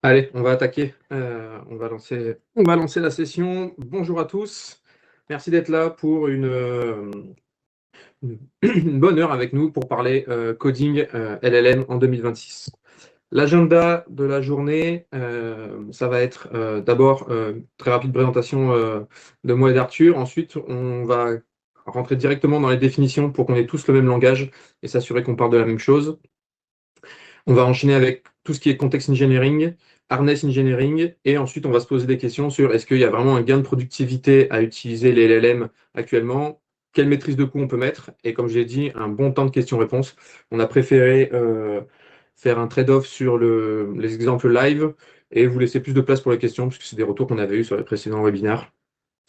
Allez, on va attaquer. On va lancer la session. Bonjour à tous. Merci d'être là pour une bonne heure avec nous pour parler coding LLM en 2026. L'agenda de la journée, ça va être d'abord très rapide présentation de moi et d'Arthur. Ensuite, on va rentrer directement dans les définitions pour qu'on ait tous le même langage et s'assurer qu'on parle de la même chose. On va enchaîner avec tout ce qui est context engineering, harness engineering, et ensuite on va se poser des questions sur est-ce qu'il y a vraiment un gain de productivité à utiliser les LLM actuellement, quelle maîtrise de coût on peut mettre, et comme j'ai dit, un bon temps de questions-réponses. On a préféré faire un trade-off sur les exemples live et vous laisser plus de place pour les questions, puisque c'est des retours qu'on avait eus sur les précédents webinaires.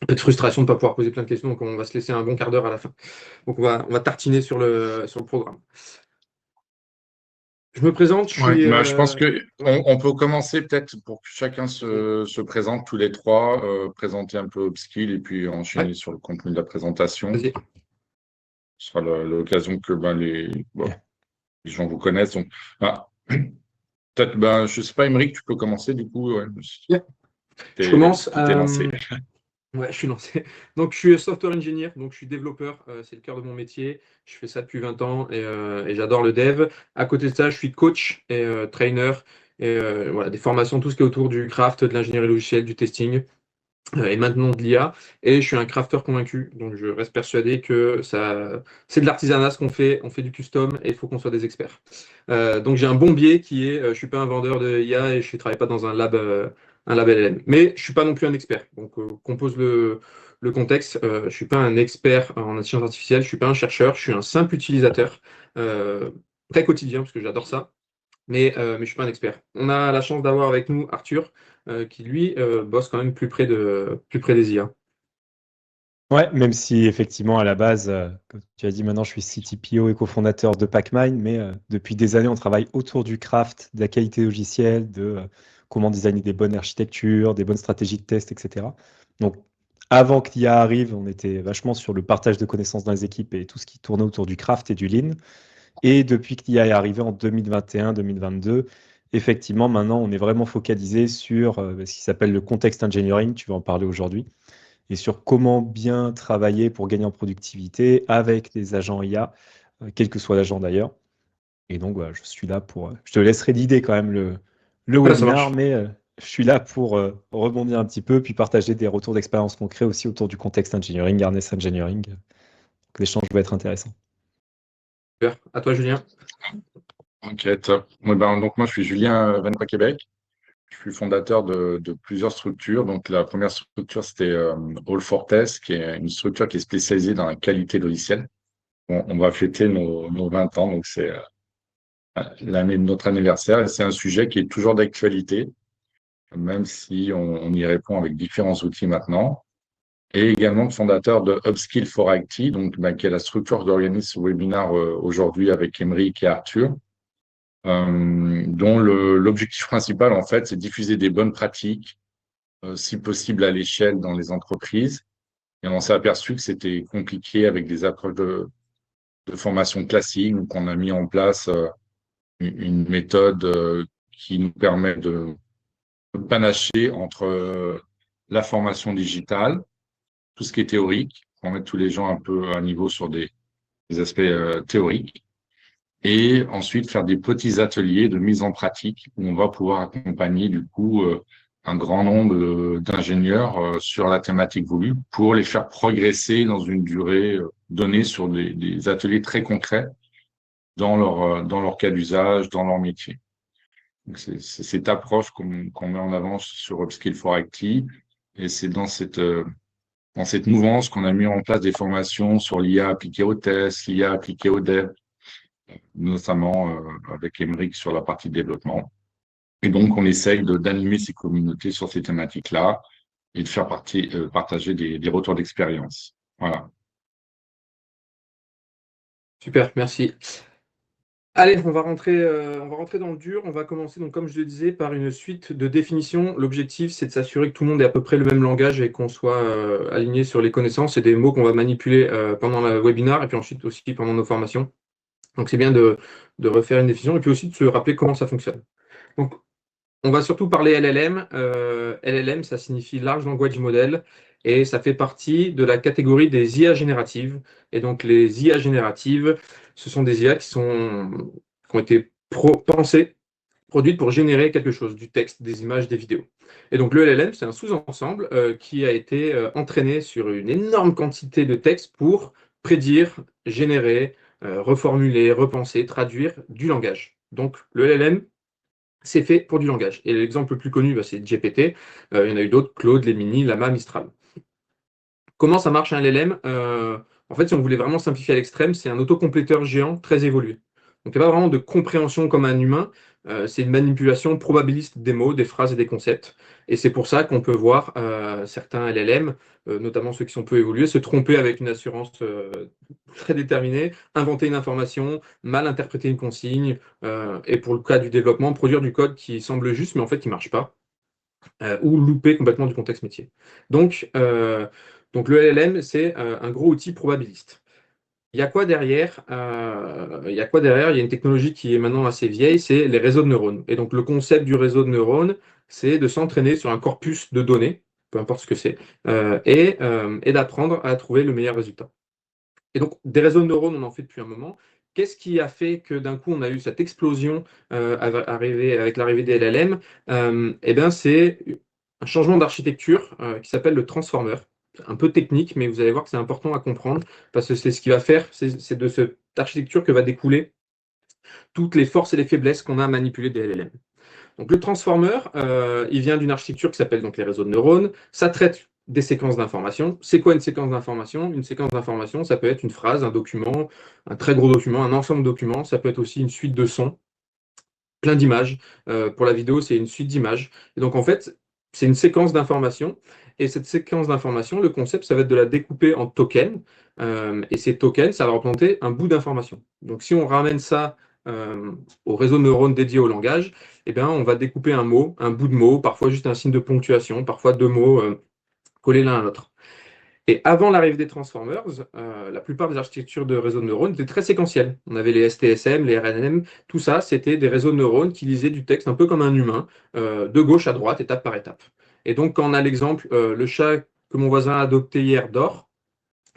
Un peu de frustration de ne pas pouvoir poser plein de questions, donc on va se laisser un bon quart d'heure à la fin. Donc on va tartiner sur le programme. Je me présente, je Ouais, suis... je pense que on peut commencer peut-être pour que chacun se présente tous les trois, présenter un peu Upskill et puis enchaîner Ouais, sur le contenu de la présentation. vas-y. Ce sera l'occasion que les gens vous connaissent. Donc, peut-être, je sais pas, Émeric, tu peux commencer du coup. Ouais, Yeah. Je commence. tu t'es lancé. Ouais, je suis lancé. Donc, je suis software engineer, donc je suis développeur. C'est le cœur de mon métier. Je fais ça depuis 20 ans et j'adore le dev. À côté de ça, je suis coach et trainer. Et voilà, des formations, tout ce qui est autour du craft, de l'ingénierie logicielle, du testing et maintenant de l'IA. Et je suis un crafter convaincu. Donc, je reste persuadé que c'est de l'artisanat ce qu'on fait. On fait du custom et il faut qu'on soit des experts. Donc, j'ai un bon biais qui est je ne suis pas un vendeur de IA et je ne travaille pas dans un lab LLM. Mais je ne suis pas non plus un expert. Donc, qu'on pose le contexte. Je ne suis pas un expert en intelligence artificielle. Je ne suis pas un chercheur. Je suis un simple utilisateur très quotidien parce que j'adore ça. Mais je ne suis pas un expert. On a la chance d'avoir avec nous Arthur, qui lui bosse quand même plus près des IA. Ouais, même si effectivement à la base, comme tu as dit, maintenant je suis CTPO et cofondateur de Pacmine, mais depuis des années on travaille autour du craft, de la qualité logicielle, de comment designer des bonnes architectures, des bonnes stratégies de test, etc. Donc avant que l'IA arrive, on était vachement sur le partage de connaissances dans les équipes et tout ce qui tournait autour du craft et du lean. Et depuis que l'IA est arrivé en 2021-2022, effectivement maintenant on est vraiment focalisé sur ce qui s'appelle le context engineering, tu vas en parler aujourd'hui et sur comment bien travailler pour gagner en productivité avec les agents IA, quel que soit l'agent d'ailleurs. Et donc, voilà, je suis là pour... je te laisserai l'idée quand même le Voilà, ça webinar, marche. mais je suis là pour rebondir un petit peu, puis partager des retours d'expérience concrets aussi autour du contexte engineering, harness engineering. Donc, l'échange va être intéressant. Super. À toi, Julien. Ok, top. Ouais, donc moi, je suis Julien Van Québec. Je suis fondateur de plusieurs structures. Donc, la première structure, c'était All for Test, qui est une structure qui est spécialisée dans la qualité logicielle. On va fêter nos 20 ans, donc c'est l'année de notre anniversaire. Et c'est un sujet qui est toujours d'actualité, même si on y répond avec différents outils maintenant. Et également fondateur de Upskill for IT, donc, qui est la structure qui organise ce webinaire aujourd'hui avec Émeric et Arthur, dont l'objectif principal, en fait, c'est diffuser des bonnes pratiques, si possible à l'échelle dans les entreprises. Et on s'est aperçu que c'était compliqué avec des approches de formation classique. Donc, on a mis en place une méthode qui nous permet de panacher entre la formation digitale, tout ce qui est théorique, pour mettre tous les gens un peu à niveau sur des aspects théoriques, et ensuite faire des petits ateliers de mise en pratique où on va pouvoir accompagner du coup un grand nombre d'ingénieurs sur la thématique voulue pour les faire progresser dans une durée donnée sur des ateliers très concrets dans leur cas d'usage, dans leur métier. C'est cette approche qu'on met en avant sur Upskill for IT, et c'est dans cette mouvance qu'on a mis en place des formations sur l'IA appliquée au test, l'IA appliquée au dev, notamment avec Émeric sur la partie développement. Et donc, on essaye d'animer ces communautés sur ces thématiques-là et de faire partager des retours d'expérience. Voilà. Super, merci. Allez, on va rentrer dans le dur. On va commencer, donc, comme je le disais, par une suite de définitions. L'objectif, c'est de s'assurer que tout le monde ait à peu près le même langage et qu'on soit aligné sur les connaissances et des mots qu'on va manipuler pendant le webinar et puis ensuite aussi pendant nos formations. Donc, c'est bien de refaire une définition et puis aussi de se rappeler comment ça fonctionne. Donc, On va surtout parler LLM. LLM, ça signifie Large Language Model et ça fait partie de la catégorie des IA génératives. Et donc, les IA génératives, ce sont des IA qui ont été pensées, produites pour générer quelque chose, du texte, des images, des vidéos. Et donc, le LLM, c'est un sous-ensemble qui a été entraîné sur une énorme quantité de texte pour prédire, générer, reformuler, repenser, traduire du langage. Donc, le LLM, c'est fait pour du langage. Et l'exemple le plus connu, c'est GPT. Il y en a eu d'autres, Claude, Gemini, Llama, Mistral. Comment ça marche un LLM? En fait, si on voulait vraiment simplifier à l'extrême, c'est un autocompléteur géant très évolué. Donc, il n'y a pas vraiment de compréhension comme un humain. C'est une manipulation probabiliste des mots, des phrases et des concepts. Et c'est pour ça qu'on peut voir certains LLM, notamment ceux qui sont peu évolués, se tromper avec une assurance très déterminée, inventer une information, mal interpréter une consigne, et pour le cas du développement, produire du code qui semble juste, mais en fait qui ne marche pas, ou louper complètement du contexte métier. Donc le LLM, c'est un gros outil probabiliste. Il y a quoi derrière? Il y a quoi derrière? Il y a une technologie qui est maintenant assez vieille, c'est les réseaux de neurones. Et donc le concept du réseau de neurones, c'est de s'entraîner sur un corpus de données, peu importe ce que c'est, et d'apprendre à trouver le meilleur résultat. Et donc, des réseaux de neurones, on en fait depuis un moment. Qu'est-ce qui a fait que d'un coup, on a eu cette explosion avec l'arrivée des LLM? Eh bien, c'est un changement d'architecture qui s'appelle le transformer. C'est un peu technique, mais vous allez voir que c'est important à comprendre parce que c'est ce qui va faire, c'est de cette architecture que va découler toutes les forces et les faiblesses qu'on a à manipuler des LLM. Donc le transformer, il vient d'une architecture qui s'appelle donc les réseaux de neurones. Ça traite des séquences d'informations. C'est quoi une séquence d'informations? Une séquence d'informations, ça peut être une phrase, un document, un très gros document, un ensemble de documents. Ça peut être aussi une suite de sons, plein d'images. Pour la vidéo, c'est une suite d'images. Et donc en fait, c'est une séquence d'informations. Et cette séquence d'informations, le concept, ça va être de la découper en tokens. Et ces tokens, ça va représenter un bout d'information. Donc si on ramène ça au réseau de neurones dédié au langage, eh bien, on va découper un mot, un bout de mot, parfois juste un signe de ponctuation, parfois deux mots collés l'un à l'autre. Et avant l'arrivée des transformers, la plupart des architectures de réseaux de neurones étaient très séquentielles. On avait les STSM, les RNN, tout ça, c'était des réseaux de neurones qui lisaient du texte un peu comme un humain, de gauche à droite, étape par étape. Et donc, quand on a l'exemple, le chat que mon voisin a adopté hier dort,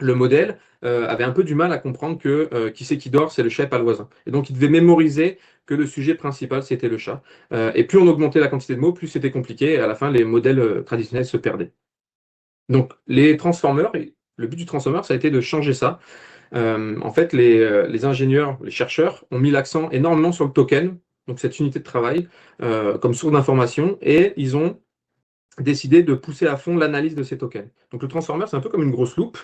le modèle avait un peu du mal à comprendre que qui c'est qui dort, c'est le chat et pas le voisin. Et donc, il devait mémoriser que le sujet principal, c'était le chat. Et plus on augmentait la quantité de mots, plus c'était compliqué. Et à la fin, les modèles traditionnels se perdaient. Donc, les transformers, le but du transformer, ça a été de changer ça. En fait, les ingénieurs, les chercheurs ont mis l'accent énormément sur le token, donc cette unité de travail, comme source d'information, et ils ont décidé de pousser à fond l'analyse de ces tokens. Donc le transformer, c'est un peu comme une grosse loupe.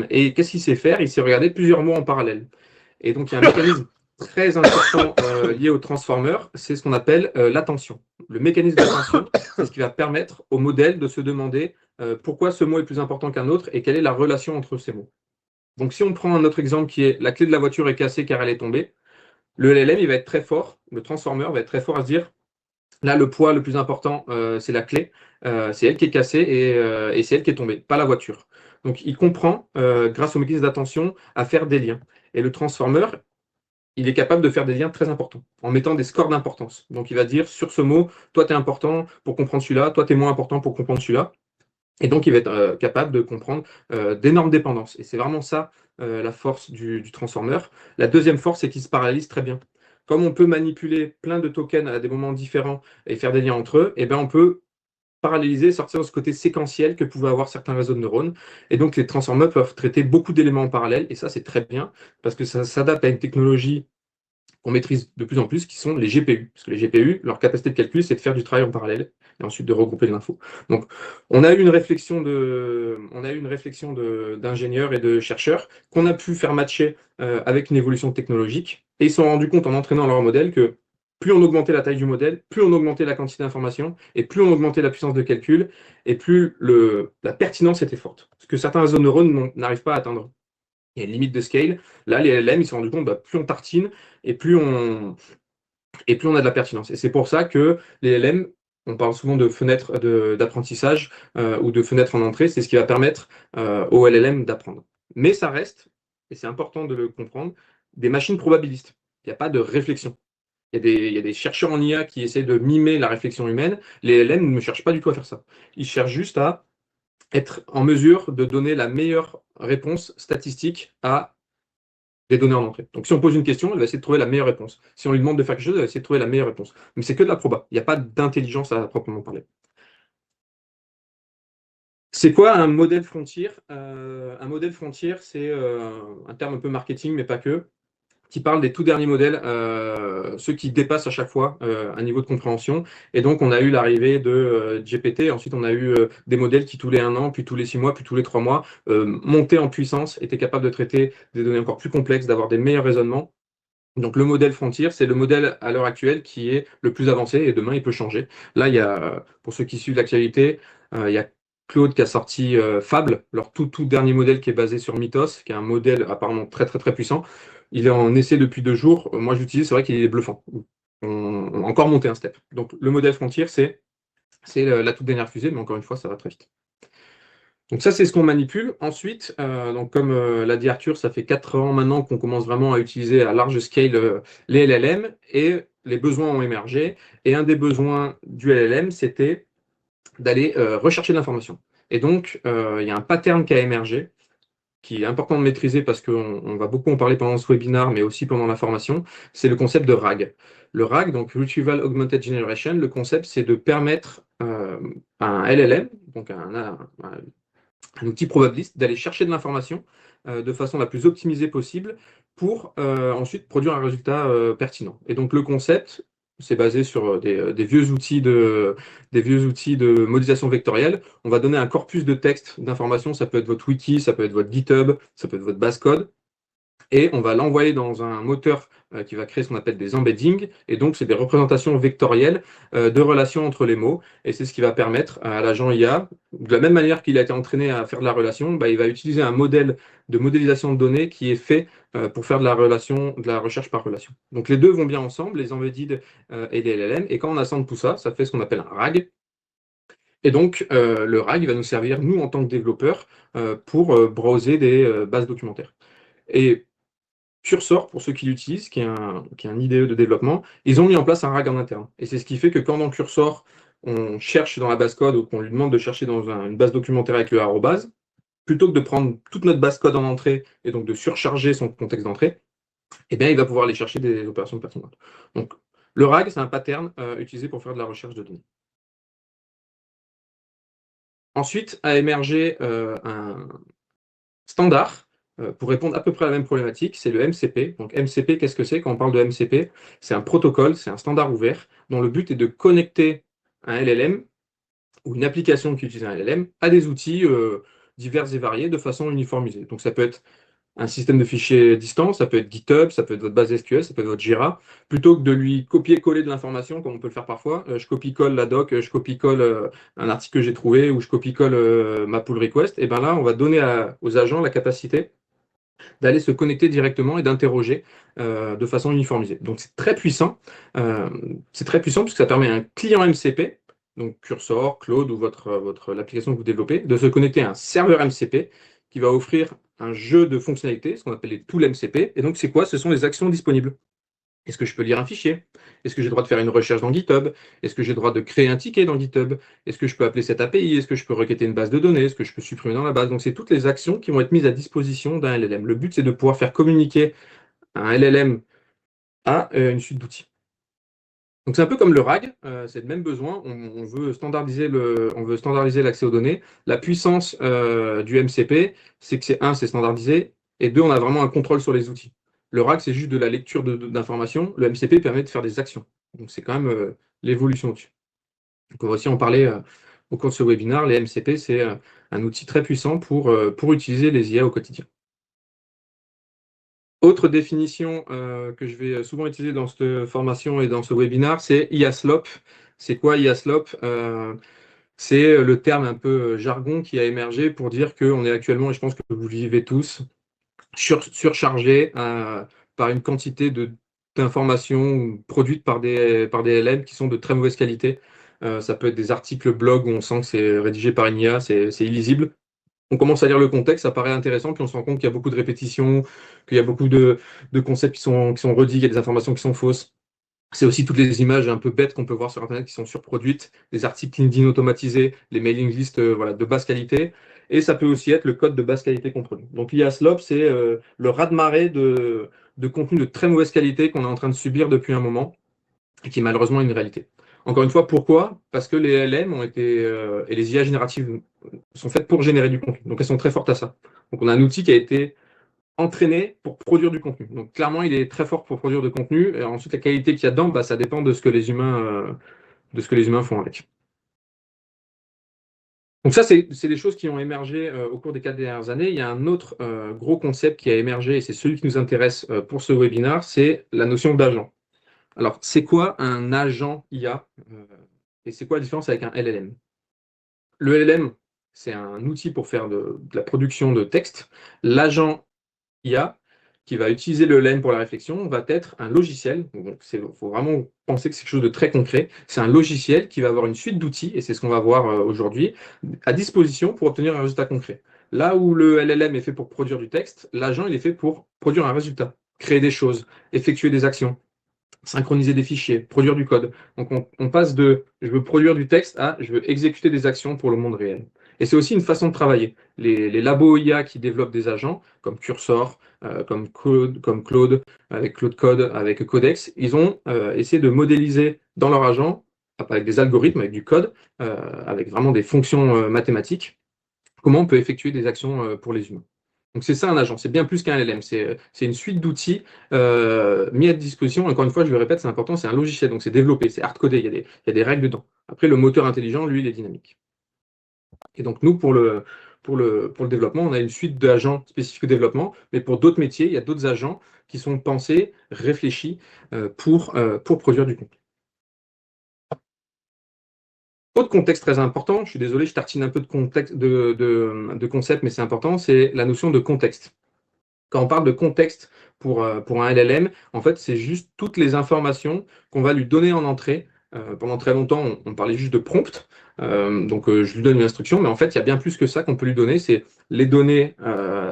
Et qu'est-ce qu'il sait faire? Il sait regarder plusieurs mots en parallèle. Et donc il y a un mécanisme très important lié au transformer, c'est ce qu'on appelle l'attention. Le mécanisme d'attention, c'est ce qui va permettre au modèle de se demander pourquoi ce mot est plus important qu'un autre et quelle est la relation entre ces mots. Donc si on prend un autre exemple qui est la clé de la voiture est cassée car elle est tombée, le LLM il va être très fort, le transformer va être très fort à se dire là le poids le plus important c'est la clé, c'est elle qui est cassée et c'est elle qui est tombée, pas la voiture. Donc il comprend grâce au mécanisme d'attention à faire des liens. Et le transformer, il est capable de faire des liens très importants en mettant des scores d'importance. Donc il va dire sur ce mot, toi tu es important pour comprendre celui-là, toi tu es moins important pour comprendre celui-là. Et donc, il va être capable de comprendre d'énormes dépendances. Et c'est vraiment ça la force du transformer. La deuxième force, c'est qu'il se parallèle très bien. Comme on peut manipuler plein de tokens à des moments différents et faire des liens entre eux, eh bien, on peut paralléliser, sortir de ce côté séquentiel que pouvaient avoir certains réseaux de neurones. Et donc, les transformers peuvent traiter beaucoup d'éléments en parallèle. Et ça, c'est très bien parce que ça s'adapte à une technologie qu'on maîtrise de plus en plus, qui sont les GPU. Parce que les GPU, leur capacité de calcul, c'est de faire du travail en parallèle et ensuite de regrouper de l'info. Donc, on a eu une réflexion d'ingénieurs et de chercheurs qu'on a pu faire matcher avec une évolution technologique. Et ils se sont rendus compte en entraînant leur modèle que plus on augmentait la taille du modèle, plus on augmentait la quantité d'informations, et plus on augmentait la puissance de calcul, et plus la pertinence était forte. Ce que certains réseaux de neurones n'arrivent pas à atteindre. Il y a une limite de scale. Là, les LLM, ils se sont rendus compte, plus on tartine et plus on a de la pertinence. Et c'est pour ça que les LLM, on parle souvent de fenêtres d'apprentissage ou de fenêtres en entrée, c'est ce qui va permettre aux LLM d'apprendre. Mais ça reste, et c'est important de le comprendre, des machines probabilistes. Il n'y a pas de réflexion. Il y a des chercheurs en IA qui essaient de mimer la réflexion humaine. Les LLM ne cherchent pas du tout à faire ça. Ils cherchent juste à être en mesure de donner la meilleure réponse statistique à des données en entrée. Donc si on pose une question, elle va essayer de trouver la meilleure réponse. Si on lui demande de faire quelque chose, elle va essayer de trouver la meilleure réponse. Mais c'est que de la proba. Il n'y a pas d'intelligence à proprement parler. C'est quoi un modèle frontier? Un modèle frontier, c'est un terme un peu marketing, mais pas que, qui parle des tout derniers modèles, ceux qui dépassent à chaque fois un niveau de compréhension. Et donc, on a eu l'arrivée de GPT. Ensuite, on a eu des modèles qui, tous les 1 an, puis tous les 6 mois, puis tous les 3 mois, montaient en puissance, étaient capables de traiter des données encore plus complexes, d'avoir des meilleurs raisonnements. Donc, le modèle frontier, c'est le modèle à l'heure actuelle qui est le plus avancé et demain, il peut changer. Là, il y a, pour ceux qui suivent l'actualité, il y a Claude qui a sorti Fable, leur tout dernier modèle qui est basé sur Mythos, qui est un modèle apparemment très puissant. Il est en essai depuis 2 jours. Moi, je l'utilise, c'est vrai qu'il est bluffant. On a encore monté un step. Donc, le modèle frontier, c'est la toute dernière fusée, mais encore une fois, ça va très vite. Donc ça, c'est ce qu'on manipule. Ensuite, donc comme l'a dit Arthur, ça fait 4 ans maintenant qu'on commence vraiment à utiliser à large scale les LLM et les besoins ont émergé. Et un des besoins du LLM, c'était d'aller rechercher de l'information. Et donc, il y a un pattern qui a émergé, qui est important de maîtriser parce qu'on va beaucoup en parler pendant ce webinaire, mais aussi pendant la formation, c'est le concept de RAG. Le RAG, donc Retrieval Augmented Generation, le concept, c'est de permettre à un LLM, donc un outil probabiliste, d'aller chercher de l'information de façon la plus optimisée possible pour ensuite produire un résultat pertinent. Et donc le concept, c'est basé sur des vieux outils de modélisation vectorielle. On va donner un corpus de texte d'informations, ça peut être votre wiki, ça peut être votre GitHub, ça peut être votre base code, et on va l'envoyer dans un moteur qui va créer ce qu'on appelle des embeddings, et donc c'est des représentations vectorielles de relations entre les mots, et c'est ce qui va permettre à l'agent IA, de la même manière qu'il a été entraîné à faire de la relation, bah, il va utiliser un modèle de modélisation de données qui est fait pour faire de la recherche par relation. Donc les deux vont bien ensemble, les embedded et les LLM, et quand on assemble tout ça, ça fait ce qu'on appelle un RAG. Et donc, le RAG va nous servir, nous, en tant que développeurs, pour browser des bases documentaires. Et Cursor, pour ceux qui l'utilisent, qui est un IDE de développement, ils ont mis en place un RAG en interne. Et c'est ce qui fait que quand dans Cursor, on cherche dans la base code ou qu'on lui demande de chercher dans une base documentaire avec le arrobase, plutôt que de prendre toute notre base code en entrée et donc de surcharger son contexte d'entrée, eh bien, il va pouvoir aller chercher des opérations pertinentes. Donc, le RAG, c'est un pattern utilisé pour faire de la recherche de données. Ensuite, a émergé un standard pour répondre à peu près à la même problématique, c'est le MCP. Donc MCP, qu'est-ce que c'est? Quand on parle de MCP, c'est un protocole, c'est un standard ouvert dont le but est de connecter un LLM ou une application qui utilise un LLM à des outils divers et variés de façon uniformisée. Donc ça peut être un système de fichiers distant, ça peut être GitHub, ça peut être votre base SQL, ça peut être votre Jira, plutôt que de lui copier-coller de l'information, comme on peut le faire parfois. Je copie-colle la doc, je copie-colle un article que j'ai trouvé, ou je copie-colle ma pull request, et bien là, on va donner aux agents la capacité d'aller se connecter directement et d'interroger de façon uniformisée. Donc c'est très puissant. Puisque ça permet à un client MCP, donc Cursor, Claude ou l'application que vous développez, de se connecter à un serveur MCP qui va offrir un jeu de fonctionnalités, ce qu'on appelle les tools MCP. Et donc c'est quoi? Ce sont les actions disponibles. Est-ce que je peux lire un fichier? Est-ce que j'ai le droit de faire une recherche dans GitHub? Est-ce que j'ai le droit de créer un ticket dans GitHub? Est-ce que je peux appeler cette API? Est-ce que je peux requêter une base de données? Est-ce que je peux supprimer dans la base? Donc, c'est toutes les actions qui vont être mises à disposition d'un LLM. Le but, c'est de pouvoir faire communiquer un LLM à une suite d'outils. Donc, c'est un peu comme le RAG, c'est le même besoin. On veut standardiser l'accès aux données. La puissance du MCP, c'est que c'est standardisé, et 2, on a vraiment un contrôle sur les outils. Le RAG, c'est juste de la lecture d'informations. Le MCP permet de faire des actions. Donc, c'est quand même l'évolution au-dessus. Donc, on va aussi en parler au cours de ce webinaire. Les MCP, c'est un outil très puissant pour utiliser les IA au quotidien. Autre définition que je vais souvent utiliser dans cette formation et dans ce webinaire, c'est IASLOP. C'est quoi IASLOP? C'est le terme un peu jargon qui a émergé pour dire qu'on est actuellement, et je pense que vous le vivez tous, surchargé par une quantité d'informations produites par des LLM qui sont de très mauvaise qualité. Ça peut être des articles blog où on sent que c'est rédigé par une IA, c'est illisible. On commence à lire le contexte, ça paraît intéressant, puis on se rend compte qu'il y a beaucoup de répétitions, qu'il y a beaucoup de concepts qui sont redits, qu'il y a des informations qui sont fausses. C'est aussi toutes les images un peu bêtes qu'on peut voir sur Internet qui sont surproduites, des articles LinkedIn automatisés, les mailing lists voilà, de basse qualité. Et ça peut aussi être le code de basse qualité contrôlé. Donc l'IA Slope, c'est le raz-de-marée de contenu de très mauvaise qualité qu'on est en train de subir depuis un moment et qui est malheureusement une réalité. Encore une fois, pourquoi? Parce que les LM ont été, et les IA génératives sont faites pour générer du contenu. Donc elles sont très fortes à ça. Donc on a un outil qui a été entraîné pour produire du contenu. Donc clairement, il est très fort pour produire du contenu. Et ensuite, la qualité qu'il y a dedans, bah, ça dépend de ce que les humains font avec. Donc ça, c'est des choses qui ont émergé au cours des 4 dernières années. Il y a un autre gros concept qui a émergé, et c'est celui qui nous intéresse pour ce webinaire, c'est la notion d'agent. Alors, c'est quoi un agent IA et c'est quoi la différence avec un LLM? Le LLM, c'est un outil pour faire de la production de texte. L'agent IA, qui va utiliser le LLM pour la réflexion, va être un logiciel. Donc, il faut vraiment penser que c'est quelque chose de très concret. C'est un logiciel qui va avoir une suite d'outils, et c'est ce qu'on va voir aujourd'hui, à disposition pour obtenir un résultat concret. Là où le LLM est fait pour produire du texte, l'agent, il est fait pour produire un résultat, créer des choses, effectuer des actions, synchroniser des fichiers, produire du code. Donc on passe de je veux produire du texte à je veux exécuter des actions pour le monde réel. Et c'est aussi une façon de travailler. Les labos IA qui développent des agents, comme Cursor, comme Claude, avec Claude Code, avec Codex, ils ont essayé de modéliser dans leur agent, avec des algorithmes, avec du code, avec vraiment des fonctions mathématiques, comment on peut effectuer des actions pour les humains. Donc c'est ça un agent, c'est bien plus qu'un LLM, c'est une suite d'outils mis à disposition. Encore une fois, je le répète, c'est important, c'est un logiciel, donc c'est développé, c'est hard-codé, il y a des règles dedans. Après, le moteur intelligent, lui, il est dynamique. Et donc nous, pour le développement, on a une suite d'agents spécifiques au développement, mais pour d'autres métiers, il y a d'autres agents qui sont pensés, réfléchis pour produire du contenu. Autre contexte très important, je suis désolé, je tartine un peu de contexte, de concept, mais c'est important, c'est la notion de contexte. Quand on parle de contexte pour un LLM, en fait, c'est juste toutes les informations qu'on va lui donner en entrée. Pendant très longtemps, on parlait juste de prompt. Donc, je lui donne une instruction, mais en fait, il y a bien plus que ça qu'on peut lui donner. C'est les données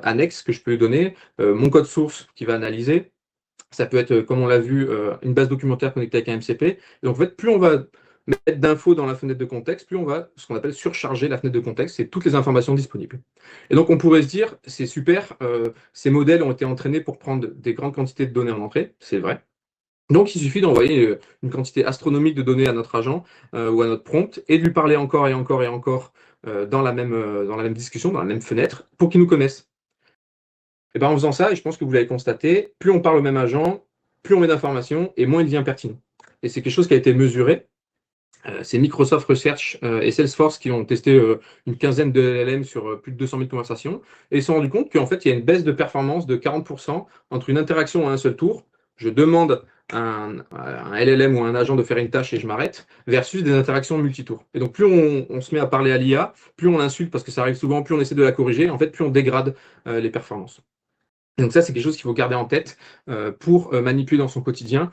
annexes que je peux lui donner, mon code source qui va analyser. Ça peut être, comme on l'a vu, une base documentaire connectée avec un MCP. Et donc, en fait, plus on va mettre d'infos dans la fenêtre de contexte, plus on va, ce qu'on appelle surcharger la fenêtre de contexte, c'est toutes les informations disponibles. Et donc, on pourrait se dire, c'est super, ces modèles ont été entraînés pour prendre des grandes quantités de données en entrée, c'est vrai. Donc, il suffit d'envoyer une quantité astronomique de données à notre agent ou à notre prompt et de lui parler encore et encore et encore dans la même discussion, dans la même fenêtre, pour qu'il nous connaisse. Et ben, en faisant ça, et je pense que vous l'avez constaté, plus on parle au même agent, plus on met d'informations et moins il devient pertinent. Et c'est quelque chose qui a été mesuré. C'est Microsoft Research et Salesforce qui ont testé une quinzaine de LLM sur plus de 200 000 conversations et ils se sont rendus compte qu'en fait, il y a une baisse de performance de 40% entre une interaction à un seul tour. Je demande à un LLM ou à un agent de faire une tâche et je m'arrête, versus des interactions multitours. Et donc, plus on se met à parler à l'IA, plus on l'insulte parce que ça arrive souvent, plus on essaie de la corriger, en fait, plus on dégrade les performances. Donc ça, c'est quelque chose qu'il faut garder en tête pour manipuler dans son quotidien.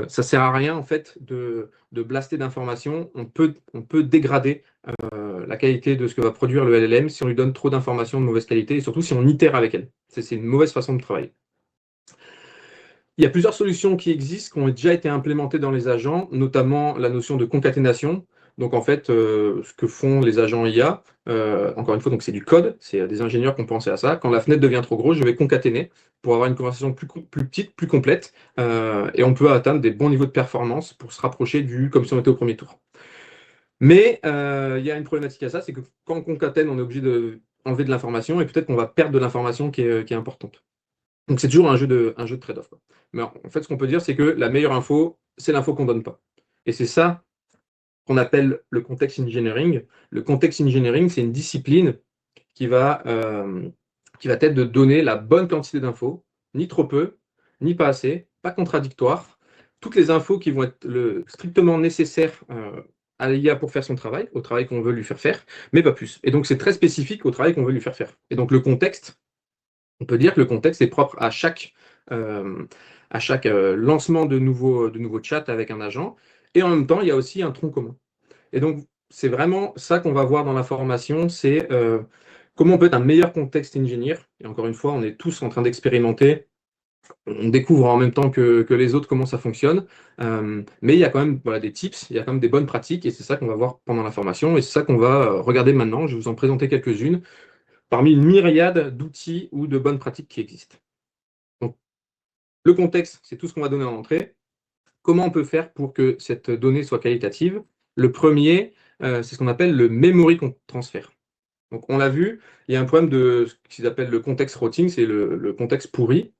Ça sert à rien en fait de blaster d'informations. On peut dégrader la qualité de ce que va produire le LLM si on lui donne trop d'informations de mauvaise qualité et surtout si on itère avec elle. C'est une mauvaise façon de travailler. Il y a plusieurs solutions qui existent, qui ont déjà été implémentées dans les agents, notamment la notion de concaténation. Donc en fait, ce que font les agents IA, encore une fois, donc c'est du code, c'est des ingénieurs qui ont pensé à ça. Quand la fenêtre devient trop grosse, je vais concaténer pour avoir une conversation plus petite, plus complète, et on peut atteindre des bons niveaux de performance pour se rapprocher comme si on était au premier tour. Mais il y a une problématique à ça, c'est que quand on concatène, on est obligé d'enlever de l'information et peut-être qu'on va perdre de l'information qui est importante. Donc c'est toujours un jeu de trade-off, quoi. Mais en fait, ce qu'on peut dire, c'est que la meilleure info, c'est l'info qu'on ne donne pas. Et c'est ça qu'on appelle le context engineering. Le context engineering, c'est une discipline qui va être de donner la bonne quantité d'infos, ni trop peu, ni pas assez, pas contradictoire. Toutes les infos qui vont être strictement nécessaires à l'IA pour faire son travail, au travail qu'on veut lui faire faire, mais pas plus. Et donc c'est très spécifique au travail qu'on veut lui faire faire. Et donc le contexte, on peut dire que le contexte est propre à chaque lancement de nouveaux chats avec un agent. Et en même temps, il y a aussi un tronc commun. Et donc, c'est vraiment ça qu'on va voir dans la formation, c'est comment on peut être un meilleur contexte engineer. Et encore une fois, on est tous en train d'expérimenter on découvre en même temps que les autres comment ça fonctionne. Mais il y a quand même des tips, il y a quand même des bonnes pratiques, et c'est ça qu'on va voir pendant la formation, et c'est ça qu'on va regarder maintenant. Je vais vous en présenter quelques-unes, parmi une myriade d'outils ou de bonnes pratiques qui existent. Donc, le contexte, c'est tout ce qu'on va donner en entrée. Comment on peut faire pour que cette donnée soit qualitative? Le premier, c'est ce qu'on appelle le memory transfer. Donc, on l'a vu, il y a un problème de ce qu'ils appellent le context routing, c'est le contexte pourri.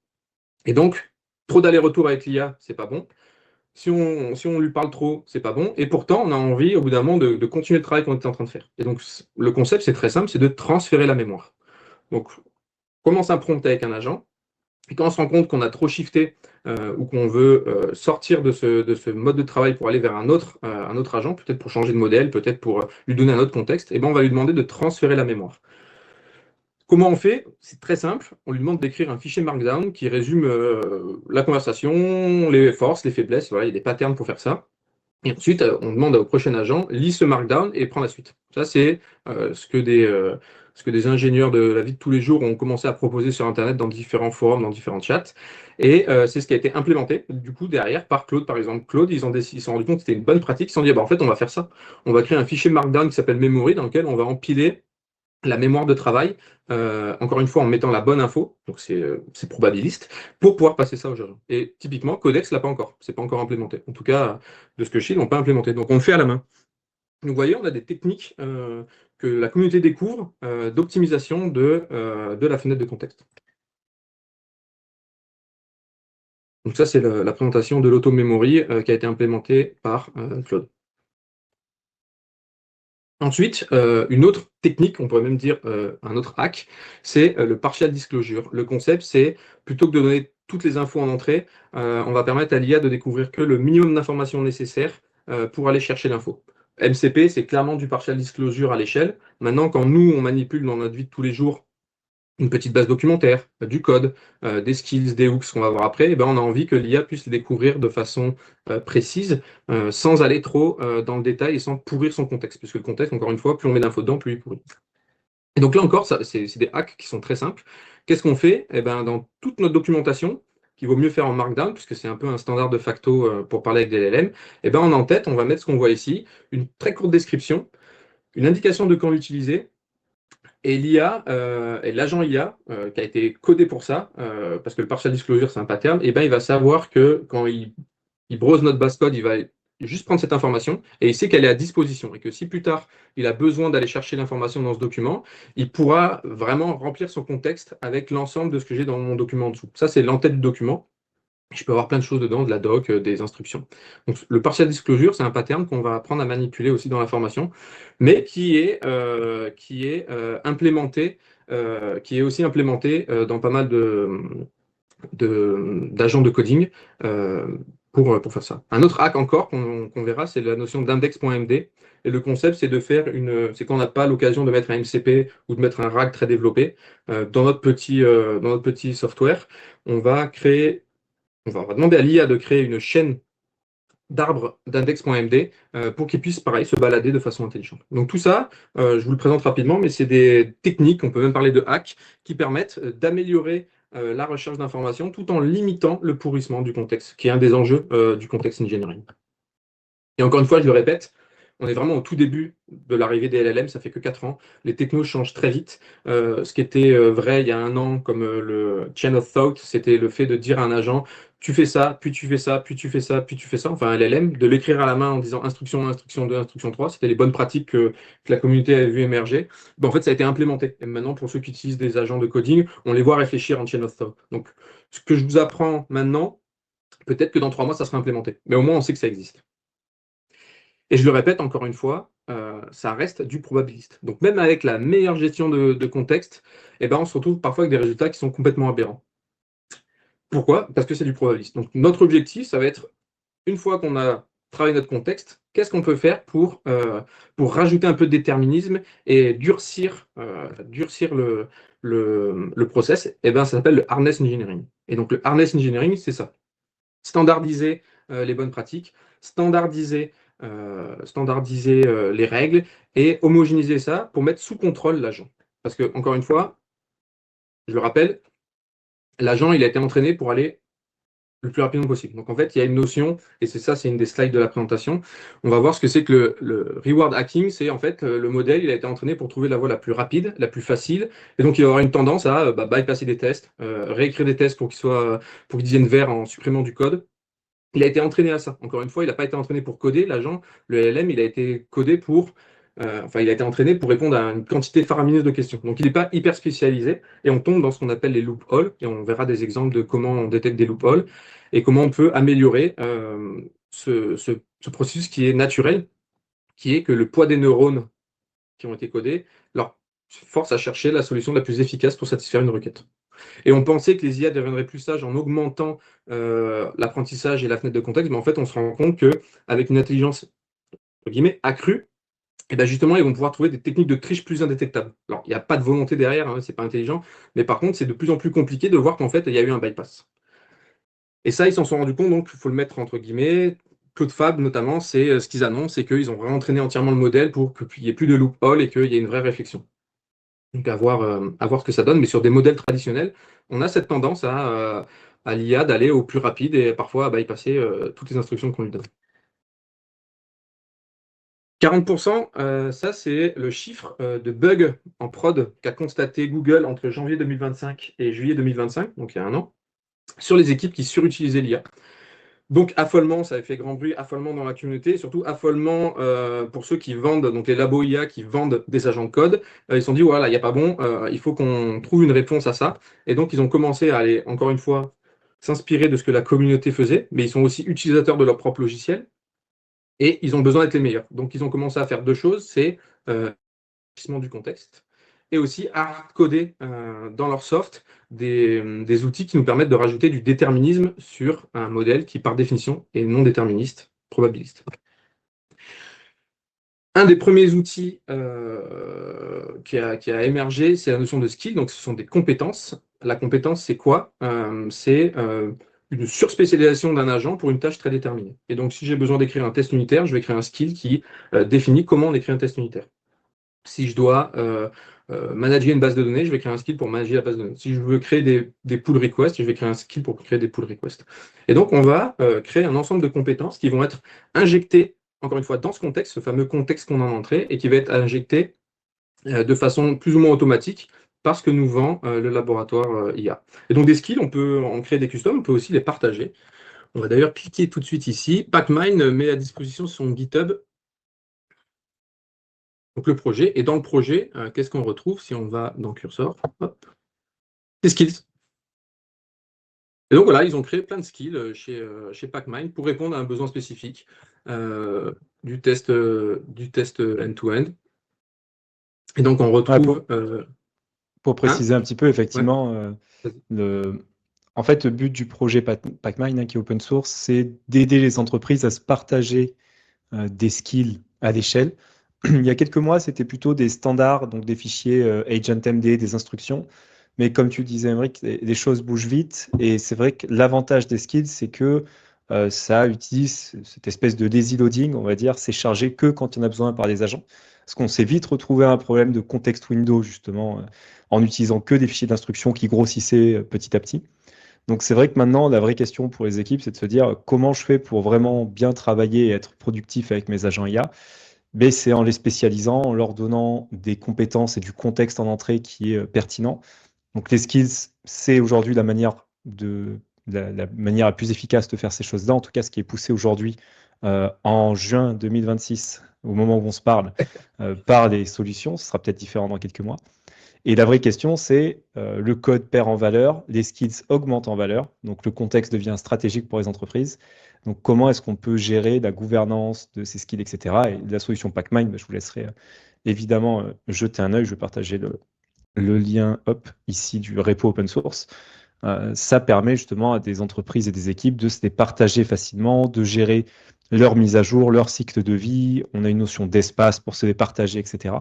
Et donc, trop d'aller-retour avec l'IA, c'est pas bon. Si on lui parle trop, c'est pas bon. Et pourtant, on a envie, au bout d'un moment, de continuer le travail qu'on était en train de faire. Et donc, le concept, c'est très simple, c'est de transférer la mémoire. Donc, on commence un prompt avec un agent. Et quand on se rend compte qu'on a trop shifté ou qu'on veut sortir de ce mode de travail pour aller vers un autre agent, peut-être pour changer de modèle, peut-être pour lui donner un autre contexte, et ben on va lui demander de transférer la mémoire. Comment on fait? C'est très simple. On lui demande d'écrire un fichier Markdown qui résume la conversation, les forces, les faiblesses. Voilà, il y a des patterns pour faire ça. Et ensuite, on demande au prochain agent, lis ce Markdown et prends la suite. Ça, c'est ce que des ingénieurs de la vie de tous les jours ont commencé à proposer sur Internet dans différents forums, dans différents chats. Et c'est ce qui a été implémenté, du coup, derrière, par Claude, par exemple. Claude, ils se sont rendus compte que c'était une bonne pratique. Ils se sont dit, bah, en fait, on va faire ça. On va créer un fichier Markdown qui s'appelle Memory, dans lequel on va empiler la mémoire de travail, encore une fois en mettant la bonne info, donc c'est probabiliste, pour pouvoir passer ça aux agents. Et typiquement, Codex l'a pas encore, c'est pas encore implémenté. En tout cas, de ce que je sais, ils l'ont pas implémenté. Donc on le fait à la main. Donc vous voyez, on a des techniques que la communauté découvre d'optimisation de la fenêtre de contexte. Donc ça, c'est la présentation de l'auto-memory qui a été implémentée par Claude. Ensuite, une autre technique, on pourrait même dire un autre hack, c'est le partial disclosure. Le concept, c'est plutôt que de donner toutes les infos en entrée, on va permettre à l'IA de découvrir que le minimum d'informations nécessaires pour aller chercher l'info. MCP, c'est clairement du partial disclosure à l'échelle. Maintenant, quand nous, on manipule dans notre vie de tous les jours une petite base documentaire, du code, des skills, des hooks qu'on va voir après, et ben on a envie que l'IA puisse les découvrir de façon précise, sans aller trop dans le détail et sans pourrir son contexte, puisque le contexte, encore une fois, plus on met d'infos dedans, plus il pourrit. Et donc là encore, c'est des hacks qui sont très simples. Qu'est-ce qu'on fait? Eh ben, dans toute notre documentation, qu'il vaut mieux faire en Markdown, puisque c'est un peu un standard de facto pour parler avec des LLM, eh ben, en tête, on va mettre ce qu'on voit ici, une très courte description, une indication de quand l'utiliser, et l'IA, et l'agent IA qui a été codé pour ça, parce que le partial disclosure, c'est un pattern, et ben il va savoir que quand il browse notre base code, il va juste prendre cette information et il sait qu'elle est à disposition. Et que si plus tard, il a besoin d'aller chercher l'information dans ce document, il pourra vraiment remplir son contexte avec l'ensemble de ce que j'ai dans mon document en dessous. Ça, c'est l'entête du document. Je peux avoir plein de choses dedans, de la doc, des instructions. Donc, le partial disclosure, c'est un pattern qu'on va apprendre à manipuler aussi dans la formation, mais qui est implémenté, qui est aussi implémenté dans pas mal d'agents de coding pour faire ça. Un autre hack encore qu'on verra, c'est la notion d'index.md. Et le concept, c'est de faire c'est quand on n'a pas l'occasion de mettre un MCP ou de mettre un RAG très développé dans notre petit software, on va demander à l'IA de créer une chaîne d'arbres d'index.md pour qu'il puisse, pareil, se balader de façon intelligente. Donc tout ça, je vous le présente rapidement, mais c'est des techniques, on peut même parler de hacks, qui permettent d'améliorer la recherche d'informations tout en limitant le pourrissement du contexte, qui est un des enjeux du contexte engineering. Et encore une fois, je le répète, on est vraiment au tout début de l'arrivée des LLM, ça fait que 4 ans. Les technos changent très vite. Ce qui était vrai il y a un an, comme le chain of thought, c'était le fait de dire à un agent, tu fais ça, puis tu fais ça, puis tu fais ça, puis tu fais ça. Enfin, un LLM, de l'écrire à la main en disant instruction 1, instruction 2, instruction 3, c'était les bonnes pratiques que la communauté avait vu émerger. Ben, en fait, ça a été implémenté. Et maintenant, pour ceux qui utilisent des agents de coding, on les voit réfléchir en chain of thought. Donc, ce que je vous apprends maintenant, peut-être que dans 3 mois, ça sera implémenté. Mais au moins, on sait que ça existe. Et je le répète encore une fois, ça reste du probabiliste. Donc même avec la meilleure gestion de contexte, eh ben, on se retrouve parfois avec des résultats qui sont complètement aberrants. Pourquoi? Parce que c'est du probabiliste. Donc notre objectif, ça va être, une fois qu'on a travaillé notre contexte, qu'est-ce qu'on peut faire pour rajouter un peu de déterminisme et durcir le process? Eh ben, ça s'appelle le harness engineering. Et donc le harness engineering, c'est ça. Standardiser les bonnes pratiques, standardiser les règles et homogénéiser ça pour mettre sous contrôle l'agent. Parce que, encore une fois, je le rappelle, l'agent il a été entraîné pour aller le plus rapidement possible. Donc en fait, il y a une notion, et c'est une des slides de la présentation. On va voir ce que c'est que le reward hacking. C'est en fait le modèle, il a été entraîné pour trouver la voie la plus rapide, la plus facile, et donc il va avoir une tendance à bypasser des tests, réécrire des tests pour qu'ils deviennent verts en supprimant du code. Il a été entraîné à ça. Encore une fois, il n'a pas été entraîné pour coder. L'agent, le LLM, il a été codé il a été entraîné pour répondre à une quantité faramineuse de questions. Donc, il n'est pas hyper spécialisé et on tombe dans ce qu'on appelle les loopholes. Et on verra des exemples de comment on détecte des loopholes et comment on peut améliorer ce processus qui est naturel, qui est que le poids des neurones qui ont été codés leur force à chercher la solution la plus efficace pour satisfaire une requête. Et on pensait que les IA deviendraient plus sages en augmentant l'apprentissage et la fenêtre de contexte, mais en fait, on se rend compte qu'avec une intelligence entre guillemets, accrue, et ben justement, ils vont pouvoir trouver des techniques de triche plus indétectables. Alors, il n'y a pas de volonté derrière, hein, c'est pas intelligent, mais par contre, c'est de plus en plus compliqué de voir qu'en fait, il y a eu un bypass. Et ça, ils s'en sont rendus compte, donc il faut le mettre entre guillemets. Claude Fab, notamment, c'est ce qu'ils annoncent, c'est qu'ils ont vraiment entraîné entièrement le modèle pour qu'il n'y ait plus de loophole et qu'il y ait une vraie réflexion. Donc à voir ce que ça donne, mais sur des modèles traditionnels, on a cette tendance à l'IA d'aller au plus rapide et parfois à bypasser toutes les instructions qu'on lui donne. 40%, ça c'est le chiffre de bugs en prod qu'a constaté Google entre janvier 2025 et juillet 2025, donc il y a un an, sur les équipes qui surutilisaient l'IA. Donc affolement, ça a fait grand bruit, affolement dans la communauté, et surtout affolement pour ceux qui vendent, donc les labos IA qui vendent des agents de code. Ils se sont dit, voilà, il n'y a pas bon, il faut qu'on trouve une réponse à ça. Et donc ils ont commencé à aller, encore une fois, s'inspirer de ce que la communauté faisait, mais ils sont aussi utilisateurs de leur propre logiciel, et ils ont besoin d'être les meilleurs. Donc ils ont commencé à faire deux choses, c'est du contexte, et aussi à coder dans leur soft des outils qui nous permettent de rajouter du déterminisme sur un modèle qui, par définition, est non déterministe, probabiliste. Un des premiers outils qui a émergé, c'est la notion de skill, donc ce sont des compétences. La compétence, c'est quoi? C'est une surspécialisation d'un agent pour une tâche très déterminée. Et donc, si j'ai besoin d'écrire un test unitaire, je vais créer un skill qui définit comment on écrit un test unitaire. Si je dois manager une base de données, je vais créer un skill pour manager la base de données. Si je veux créer des pull requests, je vais créer un skill pour créer des pull requests. Et donc, on va créer un ensemble de compétences qui vont être injectées, encore une fois, dans ce contexte, ce fameux contexte qu'on a en entrée, et qui va être injecté de façon plus ou moins automatique parce que nous vend le laboratoire IA. Et donc, des skills, on peut en créer des customs, on peut aussi les partager. On va d'ailleurs cliquer tout de suite ici. Pacmind met à disposition son GitHub donc le projet. Et dans le projet, qu'est-ce qu'on retrouve si on va dans Cursor? Hop, les skills. Et donc voilà, ils ont créé plein de skills chez Pacmind pour répondre à un besoin spécifique du test end-to-end. Et donc on retrouve... pour préciser un petit peu, effectivement, ouais. En fait, le but du projet Pacmind, qui est open source, c'est d'aider les entreprises à se partager des skills à l'échelle. Il y a quelques mois, c'était plutôt des standards, donc des fichiers AgentMD, des instructions. Mais comme tu disais, Émeric, les choses bougent vite. Et c'est vrai que l'avantage des skills, c'est que ça utilise cette espèce de lazy loading, on va dire, c'est chargé que quand il y en a besoin par les agents. Parce qu'on s'est vite retrouvé à un problème de context window, justement, en utilisant que des fichiers d'instruction qui grossissaient petit à petit. Donc c'est vrai que maintenant, la vraie question pour les équipes, c'est de se dire comment je fais pour vraiment bien travailler et être productif avec mes agents IA. Mais c'est en les spécialisant, en leur donnant des compétences et du contexte en entrée qui est pertinent. Donc les skills, c'est aujourd'hui la manière la plus efficace de faire ces choses-là. En tout cas, ce qui est poussé aujourd'hui en juin 2026, au moment où on se parle, par les solutions. Ce sera peut-être différent dans quelques mois. Et la vraie question, c'est le code perd en valeur, les skills augmentent en valeur, donc le contexte devient stratégique pour les entreprises. Donc comment est-ce qu'on peut gérer la gouvernance de ces skills, etc. Et la solution Pacmind, je vous laisserai évidemment jeter un œil. Je vais partager le lien ici du repo open source. Ça permet justement à des entreprises et des équipes de se les partager facilement, de gérer leur mise à jour, leur cycle de vie. On a une notion d'espace pour se les partager, etc.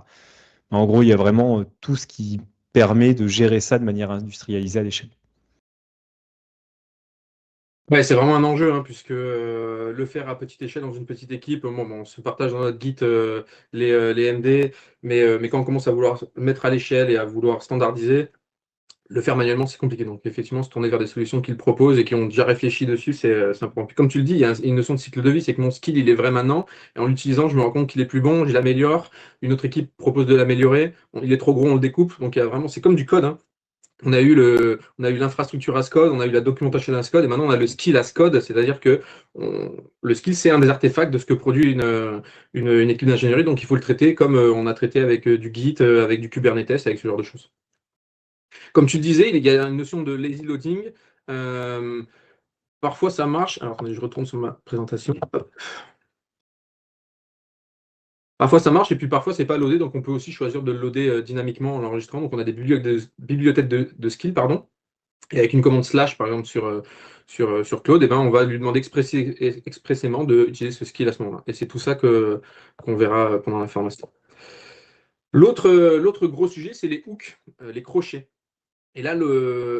En gros, il y a vraiment tout ce qui permet de gérer ça de manière industrialisée à l'échelle. Ouais, c'est vraiment un enjeu, hein, puisque le faire à petite échelle dans une petite équipe, on se partage dans notre Git les MD, mais quand on commence à vouloir mettre à l'échelle et à vouloir standardiser, Le faire manuellement, c'est compliqué. Donc, effectivement, se tourner vers des solutions qu'ils proposent et qui ont déjà réfléchi dessus, c'est important. Puis, comme tu le dis, il y a une notion de cycle de vie, c'est que mon skill, il est vrai maintenant. Et en l'utilisant, je me rends compte qu'il est plus bon, je l'améliore. Une autre équipe propose de l'améliorer. Il est trop gros, on le découpe. Donc, il y a vraiment, c'est comme du code, hein. On a eu l'infrastructure as code, on a eu la documentation as code, et maintenant on a le skill as code, c'est-à-dire que le skill, c'est un des artefacts de ce que produit une équipe d'ingénierie, donc il faut le traiter comme on a traité avec du Git, avec du Kubernetes, avec ce genre de choses. Comme tu le disais, il y a une notion de lazy loading. Parfois ça marche. Alors, attendez, je retourne sur ma présentation. Hop. Parfois ça marche et puis parfois c'est pas loadé, donc on peut aussi choisir de le loader dynamiquement en l'enregistrant. Donc on a des bibliothèques de skills, pardon. Et avec une commande slash, par exemple, sur Claude, eh ben, on va lui demander expressément d'utiliser ce skill à ce moment-là. Et c'est tout ça qu'on verra pendant la formation. L'autre gros sujet, c'est les hooks, les crochets. Et là,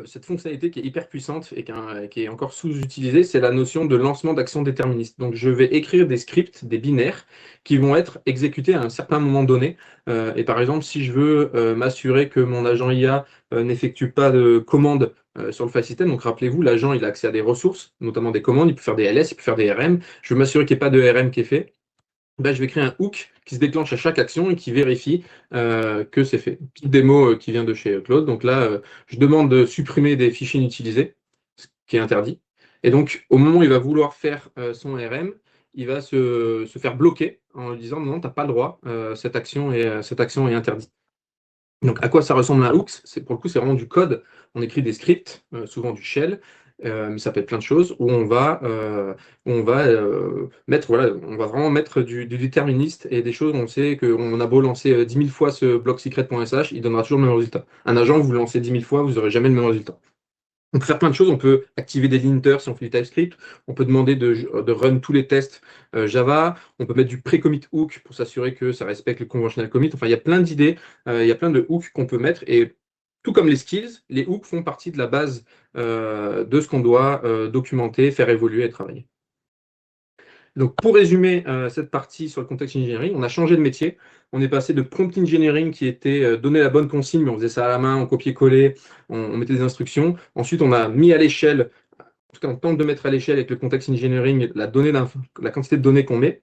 cette fonctionnalité qui est hyper puissante et qui est encore sous-utilisée, c'est la notion de lancement d'action déterministe. Donc, je vais écrire des scripts, des binaires, qui vont être exécutés à un certain moment donné. Et par exemple, si je veux m'assurer que mon agent IA n'effectue pas de commandes sur le file system, donc rappelez-vous, l'agent il a accès à des ressources, notamment des commandes, il peut faire des LS, il peut faire des RM. Je veux m'assurer qu'il n'y ait pas de RM qui est fait. Ben, je vais créer un hook qui se déclenche à chaque action et qui vérifie que c'est fait. Petite démo qui vient de chez Claude. Donc là, je demande de supprimer des fichiers inutilisés, ce qui est interdit. Et donc, au moment où il va vouloir faire son RM, il va se faire bloquer en lui disant non, tu n'as pas le droit, cette action est interdite. Donc, à quoi ça ressemble un hook? Pour le coup, c'est vraiment du code. On écrit des scripts, souvent du shell, mais ça peut être plein de choses, où on va mettre, voilà, on va vraiment mettre du déterministe et des choses où on sait qu'on a beau lancer 10 000 fois ce bloc secret.sh, il donnera toujours le même résultat. Un agent, vous le lancez 10 000 fois, vous n'aurez jamais le même résultat. On peut faire plein de choses, on peut activer des linters si on fait du TypeScript, on peut demander de run tous les tests Java, on peut mettre du pre-commit hook pour s'assurer que ça respecte le conventional commit. Enfin, il y a plein d'idées, il y a plein de hooks qu'on peut mettre et tout comme les skills, les hooks font partie de la base de ce qu'on doit documenter, faire évoluer et travailler. Donc, pour résumer cette partie sur le context engineering, on a changé de métier. On est passé de prompt engineering qui était donner la bonne consigne, mais on faisait ça à la main, on copiait-collait, on mettait des instructions. Ensuite, on a mis à l'échelle, en tout cas, on tente de mettre à l'échelle avec le context engineering la quantité de données qu'on met.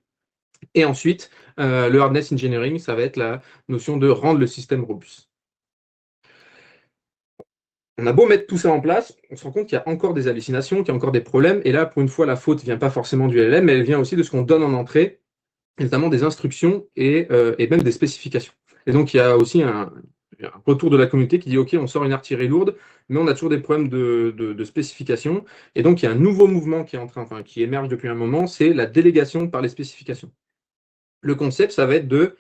Et ensuite, le hardness engineering, ça va être la notion de rendre le système robuste. On a beau mettre tout ça en place, on se rend compte qu'il y a encore des hallucinations, qu'il y a encore des problèmes. Et là, pour une fois, la faute ne vient pas forcément du LLM, mais elle vient aussi de ce qu'on donne en entrée, notamment des instructions et même des spécifications. Et donc, il y a aussi un retour de la communauté qui dit « Ok, on sort une artillerie lourde, mais on a toujours des problèmes de spécification. » Et donc, il y a un nouveau mouvement qui émerge depuis un moment, c'est la délégation par les spécifications. Le concept, ça va être de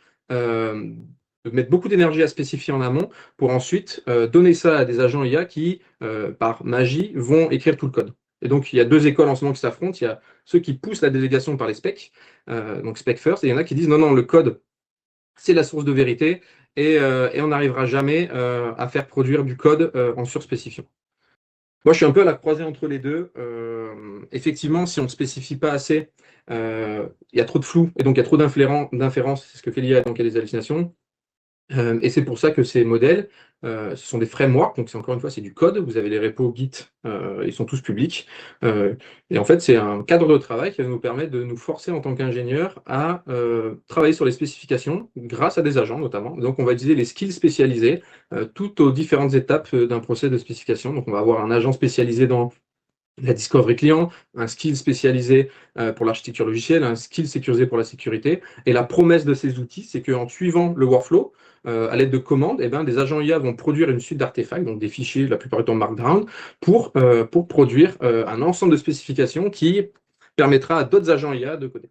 mettre beaucoup d'énergie à spécifier en amont pour ensuite donner ça à des agents IA qui, par magie, vont écrire tout le code. Et donc, il y a deux écoles en ce moment qui s'affrontent. Il y a ceux qui poussent la délégation par les specs, donc spec first, et il y en a qui disent non, le code, c'est la source de vérité, et on n'arrivera jamais à faire produire du code en surspécifiant. Moi, je suis un peu à la croisée entre les deux. Effectivement, si on ne spécifie pas assez, il y a trop de flou, et donc il y a trop d'inférences, c'est ce que fait l'IA, donc il y a des hallucinations. Et c'est pour ça que ces modèles, ce sont des frameworks, donc encore une fois, c'est du code. Vous avez les repos Git, ils sont tous publics. Et en fait, c'est un cadre de travail qui va nous permettre de nous forcer en tant qu'ingénieur à travailler sur les spécifications grâce à des agents notamment. Donc, on va utiliser les skills spécialisés tout aux différentes étapes d'un process de spécification. Donc, on va avoir un agent spécialisé dans la discovery client, un skill spécialisé pour l'architecture logicielle, un skill sécurisé pour la sécurité. Et la promesse de ces outils, c'est qu'en suivant le workflow, à l'aide de commandes, des agents IA vont produire une suite d'artefacts, donc des fichiers, la plupart du temps Markdown, pour produire un ensemble de spécifications qui permettra à d'autres agents IA de coder.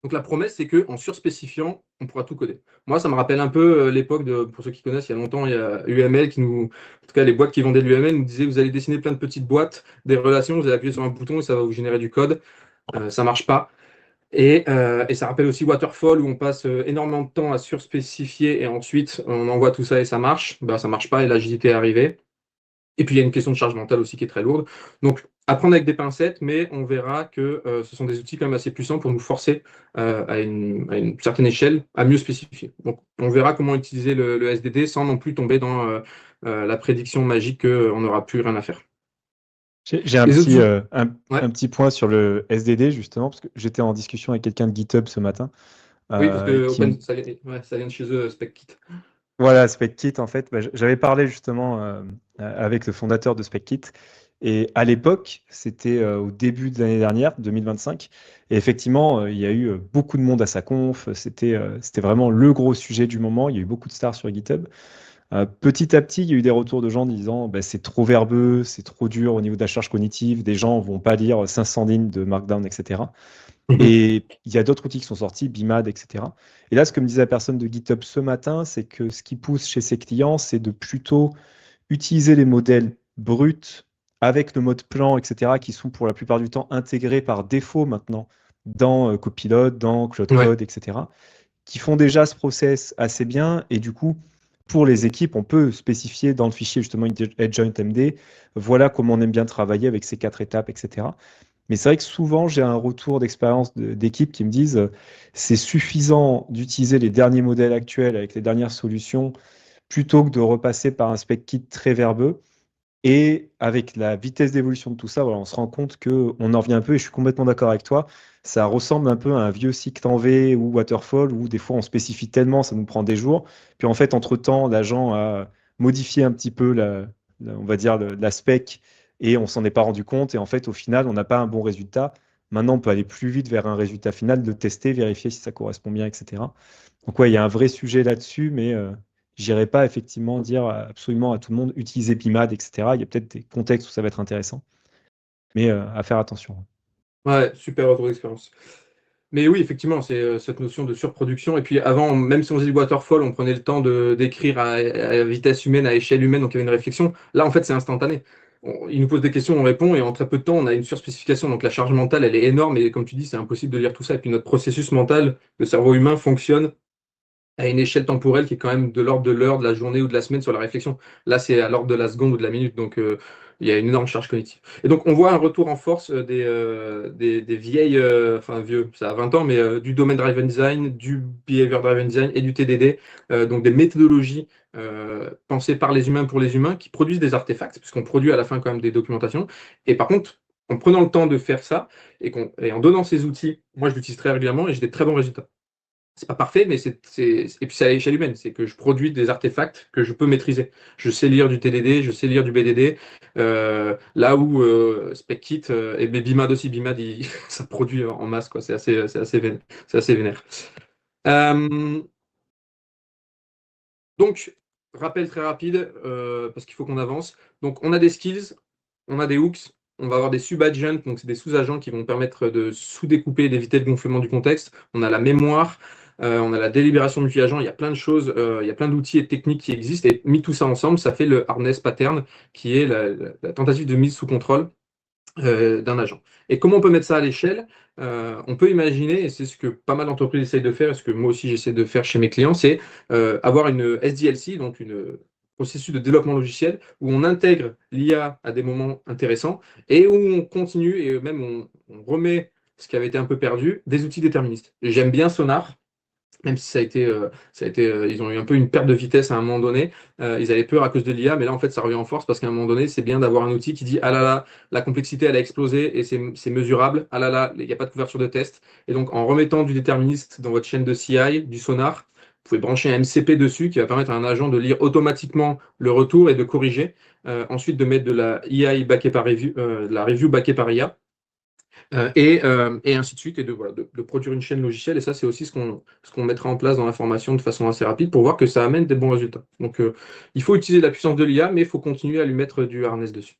Donc la promesse, c'est qu'en surspécifiant, on pourra tout coder. Moi, ça me rappelle un peu l'époque pour ceux qui connaissent, il y a longtemps, il y a UML en tout cas les boîtes qui vendaient de l'UML nous disaient vous allez dessiner plein de petites boîtes, des relations, vous allez appuyer sur un bouton et ça va vous générer du code. Ça marche pas. Et ça rappelle aussi Waterfall où on passe énormément de temps à surspécifier et ensuite on envoie tout ça et ça marche. Ça marche pas et l'agilité est arrivée. Et puis il y a une question de charge mentale aussi qui est très lourde. Donc apprendre avec des pincettes, mais on verra que ce sont des outils quand même assez puissants pour nous forcer à une certaine échelle à mieux spécifier. Donc on verra comment utiliser le SDD sans non plus tomber dans la prédiction magique qu'on n'aura plus rien à faire. J'ai un petit point sur le SDD, justement, parce que j'étais en discussion avec quelqu'un de GitHub ce matin. Oui, parce que ça vient de chez eux, SpecKit. Voilà, SpecKit, en fait, j'avais parlé justement avec le fondateur de SpecKit. Et à l'époque, c'était au début de l'année dernière, 2025. Et effectivement, il y a eu beaucoup de monde à sa conf. C'était vraiment le gros sujet du moment. Il y a eu beaucoup de stars sur GitHub. Petit à petit, il y a eu des retours de gens disant c'est trop verbeux, c'est trop dur au niveau de la charge cognitive. Des gens vont pas lire 500 lignes de Markdown, etc. Et il y a d'autres outils qui sont sortis, BIMAD, etc. Et là, ce que me disait la personne de GitHub ce matin, c'est que ce qui pousse chez ses clients, c'est de plutôt utiliser les modèles bruts avec le mode plan, etc., qui sont pour la plupart du temps intégrés par défaut maintenant dans Copilot, dans Cloud Code, etc., qui font déjà ce process assez bien. Et du coup, pour les équipes, on peut spécifier dans le fichier justement Adjoint MD, voilà comment on aime bien travailler avec ces 4 étapes, etc. Mais c'est vrai que souvent, j'ai un retour d'expérience d'équipes qui me disent c'est suffisant d'utiliser les derniers modèles actuels avec les dernières solutions plutôt que de repasser par un spec kit très verbeux. Et avec la vitesse d'évolution de tout ça, voilà, on se rend compte qu'on en revient un peu, et je suis complètement d'accord avec toi, ça ressemble un peu à un vieux cycle en V ou Waterfall, où des fois on spécifie tellement, ça nous prend des jours. Puis en fait, entre-temps, l'agent a modifié un petit peu, on va dire, la spec, et on s'en est pas rendu compte. Et en fait, au final, on n'a pas un bon résultat. Maintenant, on peut aller plus vite vers un résultat final, le tester, vérifier si ça correspond bien, etc. Donc ouais, il y a un vrai sujet là-dessus, mais j'irai pas effectivement dire absolument à tout le monde utiliser BIMAD, etc. Il y a peut-être des contextes où ça va être intéressant, mais à faire attention. Ouais, super retour d'expérience. Mais oui, effectivement, c'est cette notion de surproduction. Et puis avant, même si on faisait du waterfall, on prenait le temps d'écrire à vitesse humaine, à échelle humaine, donc il y avait une réflexion. Là, en fait, c'est instantané. Il nous pose des questions, on répond, et en très peu de temps, on a une surspécification. Donc la charge mentale, elle est énorme, et comme tu dis, c'est impossible de lire tout ça. Et puis notre processus mental, le cerveau humain, fonctionne à une échelle temporelle qui est quand même de l'ordre de l'heure, de la journée ou de la semaine sur la réflexion. Là, c'est à l'ordre de la seconde ou de la minute, donc il y a une énorme charge cognitive. Et donc, on voit un retour en force des vieilles, enfin vieux, ça a 20 ans, mais du domaine driven design, du behavior driven design et du TDD, donc des méthodologies pensées par les humains pour les humains qui produisent des artefacts, puisqu'on produit à la fin quand même des documentations. Et par contre, en prenant le temps de faire ça et en donnant ces outils, moi je l'utilise très régulièrement et j'ai des très bons résultats. C'est pas parfait, mais et puis c'est à l'échelle humaine. C'est que je produis des artefacts que je peux maîtriser. Je sais lire du TDD, je sais lire du BDD. Là où SpecKit et BIMAD aussi, BIMAD, ça produit en masse, quoi. C'est assez vénère. C'est assez vénère. Donc, rappel très rapide, parce qu'il faut qu'on avance. Donc, on a des skills, on a des hooks, on va avoir des sub-agents, donc c'est des sous-agents qui vont permettre de sous-découper et d'éviter le gonflement du contexte. On a la mémoire, on a la délibération multi-agent, il y a plein de choses, il y a plein d'outils et techniques qui existent, et mis tout ça ensemble, ça fait le harness pattern, qui est la tentative de mise sous contrôle d'un agent. Et comment on peut mettre ça à l'échelle? On peut imaginer, et c'est ce que pas mal d'entreprises essayent de faire, et ce que moi aussi j'essaie de faire chez mes clients, c'est avoir une SDLC, donc une processus de développement logiciel, où on intègre l'IA à des moments intéressants, et où on continue, et même on remet ce qui avait été un peu perdu, des outils déterministes. J'aime bien Sonar, même si ils ont eu un peu une perte de vitesse à un moment donné. Ils avaient peur à cause de l'IA, mais là, en fait, ça revient en force parce qu'à un moment donné, c'est bien d'avoir un outil qui dit, ah là là, la complexité, elle a explosé et c'est mesurable. Ah là là, il n'y a pas de couverture de test. Et donc, en remettant du déterministe dans votre chaîne de CI, du Sonar, vous pouvez brancher un MCP dessus qui va permettre à un agent de lire automatiquement le retour et de corriger. Ensuite, de mettre de la AI backée par review, de la review backée par IA. Et ainsi de suite, et de produire une chaîne logicielle. Et ça, c'est aussi ce qu'on mettra en place dans la formation de façon assez rapide pour voir que ça amène des bons résultats. Donc, il faut utiliser la puissance de l'IA, mais il faut continuer à lui mettre du harness dessus.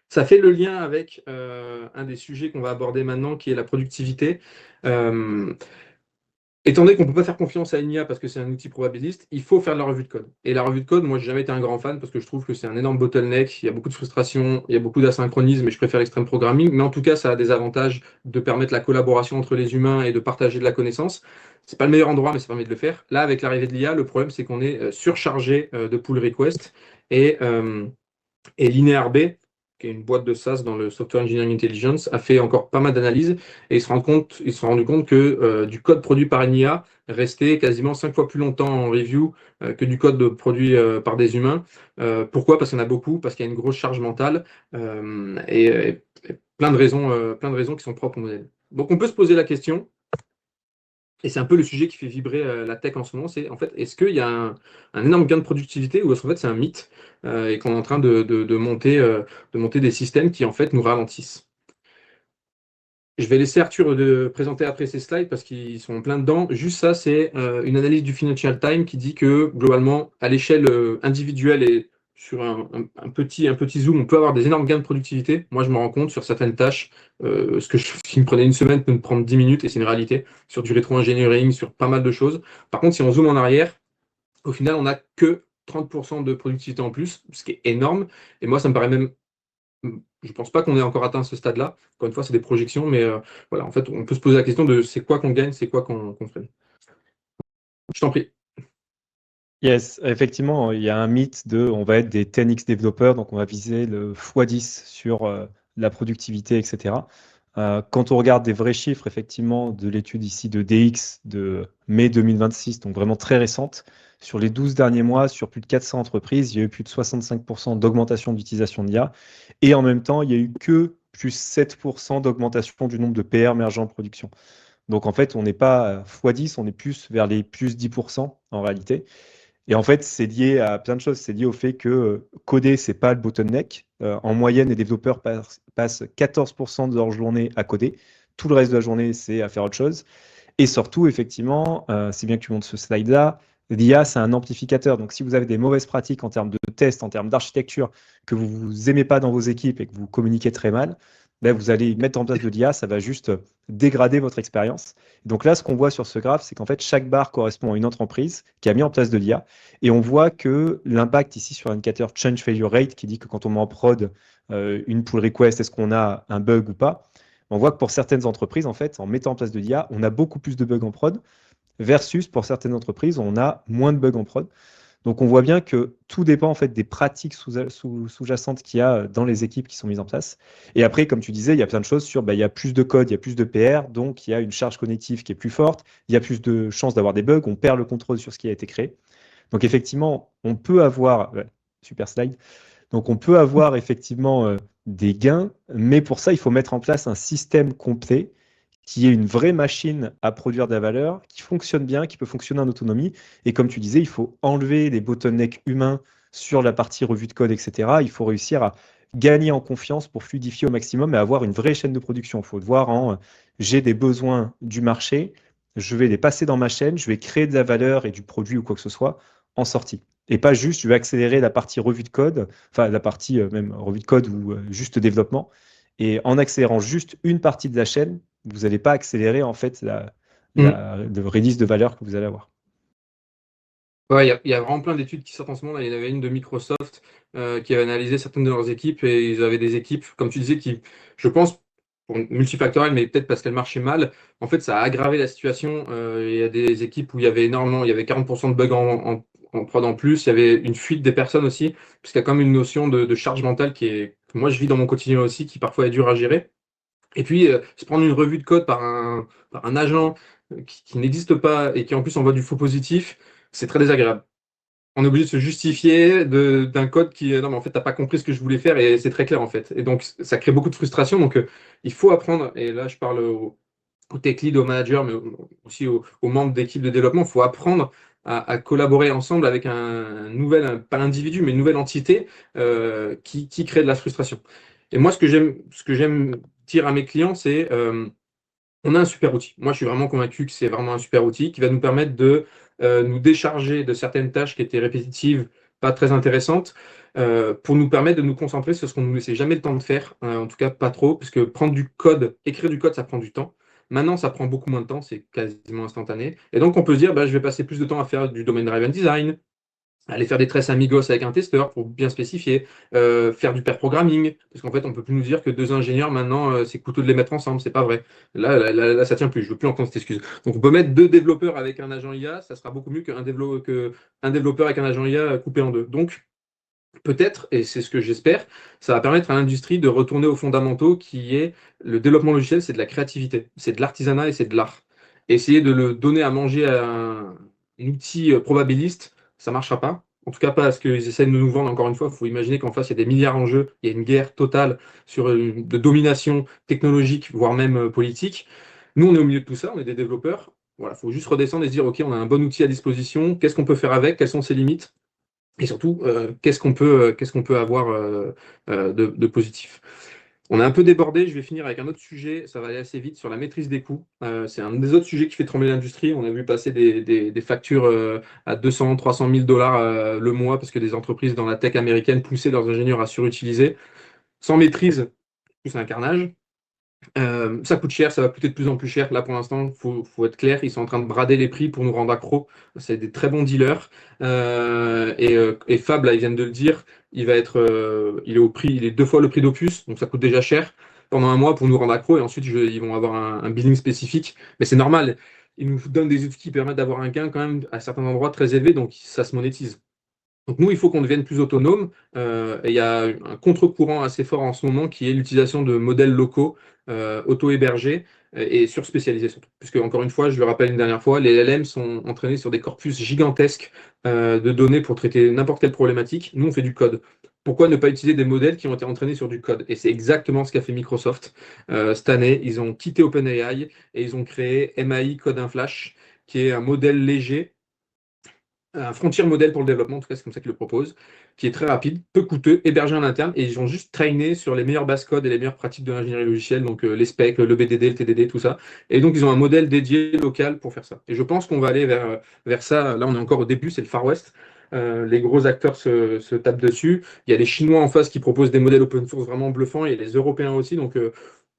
Ça fait le lien avec un des sujets qu'on va aborder maintenant, qui est la productivité. Étant donné qu'on ne peut pas faire confiance à une IA parce que c'est un outil probabiliste, il faut faire de la revue de code. Et la revue de code, moi, j'ai jamais été un grand fan parce que je trouve que c'est un énorme bottleneck. Il y a beaucoup de frustration, il y a beaucoup d'asynchronisme et je préfère l'extreme programming. Mais en tout cas, ça a des avantages de permettre la collaboration entre les humains et de partager de la connaissance. C'est pas le meilleur endroit, mais ça permet de le faire. Là, avec l'arrivée de l'IA, le problème, c'est qu'on est surchargé de pull requests et LinearB, qui est une boîte de SaaS dans le Software Engineering Intelligence, a fait encore pas mal d'analyses et ils se sont rendus compte que du code produit par une IA restait quasiment 5 fois plus longtemps en review que du code produit par des humains. Pourquoi? Parce qu'il y en a beaucoup, parce qu'il y a une grosse charge mentale et plein de raisons qui sont propres au modèle. Donc on peut se poser la question, et c'est un peu le sujet qui fait vibrer la tech en ce moment, c'est en fait, est-ce qu'il y a un énorme gain de productivité ou est-ce qu'en fait c'est un mythe et qu'on est en train de monter des systèmes qui en fait nous ralentissent? Je vais laisser Arthur de présenter après ces slides parce qu'ils sont en plein dedans. Juste ça, c'est une analyse du Financial Times qui dit que globalement, à l'échelle individuelle et sur un petit zoom, on peut avoir des énormes gains de productivité. Moi, je me rends compte sur certaines tâches, qui me prenait une semaine peut me prendre 10 minutes et c'est une réalité. Sur du rétro-engineering, sur pas mal de choses. Par contre, si on zoome en arrière, au final, on n'a que 30% de productivité en plus, ce qui est énorme. Et moi, ça me paraît même je ne pense pas qu'on ait encore atteint ce stade-là. Encore une fois, c'est des projections, mais voilà, en fait, on peut se poser la question de c'est quoi qu'on gagne, c'est quoi qu'on freine. Je t'en prie. Yes, effectivement, il y a un mythe de on va être des 10x développeurs, donc on va viser le x10 sur la productivité, etc. Quand on regarde des vrais chiffres, effectivement, de l'étude ici de DX de mai 2026, donc vraiment très récente, sur les 12 derniers mois, sur plus de 400 entreprises, il y a eu plus de 65% d'augmentation d'utilisation d'IA. Et en même temps, il n'y a eu que plus 7% d'augmentation du nombre de PR émergents en production. Donc en fait, on n'est pas x10, on est plus vers les plus 10% en réalité. Et en fait, c'est lié à plein de choses. C'est lié au fait que coder, c'est pas le bottleneck. En moyenne, les développeurs passent 14% de leur journée à coder. Tout le reste de la journée, c'est à faire autre chose. Et surtout, effectivement, c'est bien que tu montres ce slide-là, l'IA, c'est un amplificateur. Donc, si vous avez des mauvaises pratiques en termes de tests, en termes d'architecture, que vous n'aimez pas dans vos équipes et que vous communiquez très mal, là, vous allez mettre en place de l'IA, ça va juste dégrader votre expérience. Donc là, ce qu'on voit sur ce graphe, c'est qu'en fait, chaque barre correspond à une entreprise qui a mis en place de l'IA. Et on voit que l'impact ici sur l'indicateur Change Failure Rate, qui dit que quand on met en prod une pull request, est-ce qu'on a un bug ou pas? On voit que pour certaines entreprises, en fait, en mettant en place de l'IA, on a beaucoup plus de bugs en prod, versus pour certaines entreprises, on a moins de bugs en prod. Donc on voit bien que tout dépend en fait des pratiques sous-jacentes qu'il y a dans les équipes qui sont mises en place. Et après, comme tu disais, il y a plein de choses sur, il y a plus de code, il y a plus de PR, donc il y a une charge cognitive qui est plus forte, il y a plus de chances d'avoir des bugs, on perd le contrôle sur ce qui a été créé. Donc effectivement, on peut avoir, super slide, donc on peut avoir effectivement des gains, mais pour ça, il faut mettre en place un système complet qui est une vraie machine à produire de la valeur, qui fonctionne bien, qui peut fonctionner en autonomie. Et comme tu disais, il faut enlever les bottlenecks humains sur la partie revue de code, etc. Il faut réussir à gagner en confiance pour fluidifier au maximum et avoir une vraie chaîne de production. Il faut le voir en j'ai des besoins du marché, je vais les passer dans ma chaîne, je vais créer de la valeur et du produit ou quoi que ce soit en sortie. Et pas juste, je vais accélérer la partie revue de code, enfin la partie même revue de code ou juste développement. Et en accélérant juste une partie de la chaîne, vous n'allez pas accélérer en fait le release de valeur que vous allez avoir. Ouais, il y a vraiment plein d'études qui sortent en ce moment. Là, il y en avait une de Microsoft qui avait analysé certaines de leurs équipes et ils avaient des équipes, comme tu disais, qui, je pense, multifactorielles, mais peut-être parce qu'elles marchaient mal, en fait, ça a aggravé la situation. Il y a des équipes où il y avait énormément, il y avait 40% de bugs en prod en plus, il y avait une fuite des personnes aussi, puisqu'il y a quand même une notion de charge mentale que moi je vis dans mon quotidien aussi, qui parfois est dure à gérer. Et puis, se prendre une revue de code par un agent qui n'existe pas et qui en plus envoie du faux positif, c'est très désagréable. On est obligé de se justifier d'un code qui, non, mais en fait, tu n'as pas compris ce que je voulais faire et c'est très clair en fait. Et donc, ça crée beaucoup de frustration. Donc, il faut apprendre, et là, je parle au tech lead, au manager, mais aussi aux membres d'équipe de développement, il faut apprendre à collaborer ensemble avec un nouvel, pas individu, mais une nouvelle entité qui crée de la frustration. Et moi, ce que j'aime dire à mes clients, c'est on a un super outil. Moi, je suis vraiment convaincu que c'est vraiment un super outil qui va nous permettre de nous décharger de certaines tâches qui étaient répétitives, pas très intéressantes, pour nous permettre de nous concentrer sur ce qu'on ne nous laissait jamais le temps de faire, en tout cas pas trop, parce que prendre du code, écrire du code, ça prend du temps. Maintenant, ça prend beaucoup moins de temps, c'est quasiment instantané. Et donc, on peut se dire, je vais passer plus de temps à faire du domain driven design, aller faire des traces amigos avec un testeur pour bien spécifier, faire du pair programming, parce qu'en fait, on peut plus nous dire que deux ingénieurs, maintenant, c'est couteau de les mettre ensemble, c'est pas vrai. Là, ça tient plus, je veux plus entendre cette excuse. Donc, on peut mettre deux développeurs avec un agent IA, ça sera beaucoup mieux qu'un développeur avec un agent IA coupé en deux. Donc, peut-être, et c'est ce que j'espère, ça va permettre à l'industrie de retourner aux fondamentaux qui est le développement logiciel, c'est de la créativité, c'est de l'artisanat et c'est de l'art. Essayer de le donner à manger à un outil probabiliste, ça ne marchera pas. En tout cas, pas à ce qu'ils essaient de nous vendre. Encore une fois, il faut imaginer qu'en face, il y a des milliards en jeu, il y a une guerre totale de domination technologique, voire même politique. Nous, on est au milieu de tout ça, on est des développeurs. Voilà, il faut juste redescendre et se dire, OK, on a un bon outil à disposition, qu'est-ce qu'on peut faire avec, quelles sont ses limites? Et surtout, qu'est-ce qu'on peut avoir de positif. On a un peu débordé, je vais finir avec un autre sujet, ça va aller assez vite sur la maîtrise des coûts. C'est un des autres sujets qui fait trembler l'industrie. On a vu passer des factures à 200, 300 000 dollars le mois parce que des entreprises dans la tech américaine poussaient leurs ingénieurs à surutiliser. Sans maîtrise, c'est un carnage. Ça coûte cher, ça va coûter de plus en plus cher. Là, pour l'instant, faut être clair, ils sont en train de brader les prix pour nous rendre accros. C'est des très bons dealers. Et Fab, là, ils viennent de le dire, il est au prix, il est 2 fois le prix d'Opus, donc ça coûte déjà cher pendant un mois pour nous rendre accros. Et ensuite, ils vont avoir un billing spécifique. Mais c'est normal, ils nous donnent des outils qui permettent d'avoir un gain quand même à certains endroits très élevé, donc ça se monétise. Donc nous, il faut qu'on devienne plus autonome. Et il y a un contre-courant assez fort en ce moment qui est l'utilisation de modèles locaux, auto-hébergés et surspécialisés surtout. Puisque, encore une fois, je le rappelle une dernière fois, les LLM sont entraînés sur des corpus gigantesques de données pour traiter n'importe quelle problématique. Nous, on fait du code. Pourquoi ne pas utiliser des modèles qui ont été entraînés sur du code? Et c'est exactement ce qu'a fait Microsoft cette année. Ils ont quitté OpenAI et ils ont créé MAI Code in Flash, qui est un modèle léger, un frontier modèle pour le développement, en tout cas c'est comme ça qu'ils le proposent, qui est très rapide, peu coûteux, hébergé en interne, et ils ont juste trainé sur les meilleures bases codes et les meilleures pratiques de l'ingénierie logicielle, donc les specs, le BDD, le TDD, tout ça. Et donc ils ont un modèle dédié local pour faire ça. Et je pense qu'on va aller vers ça. Là, on est encore au début, c'est le Far West. Les gros acteurs se tapent dessus. Il y a les Chinois en face qui proposent des modèles open source vraiment bluffants, et les Européens aussi. Donc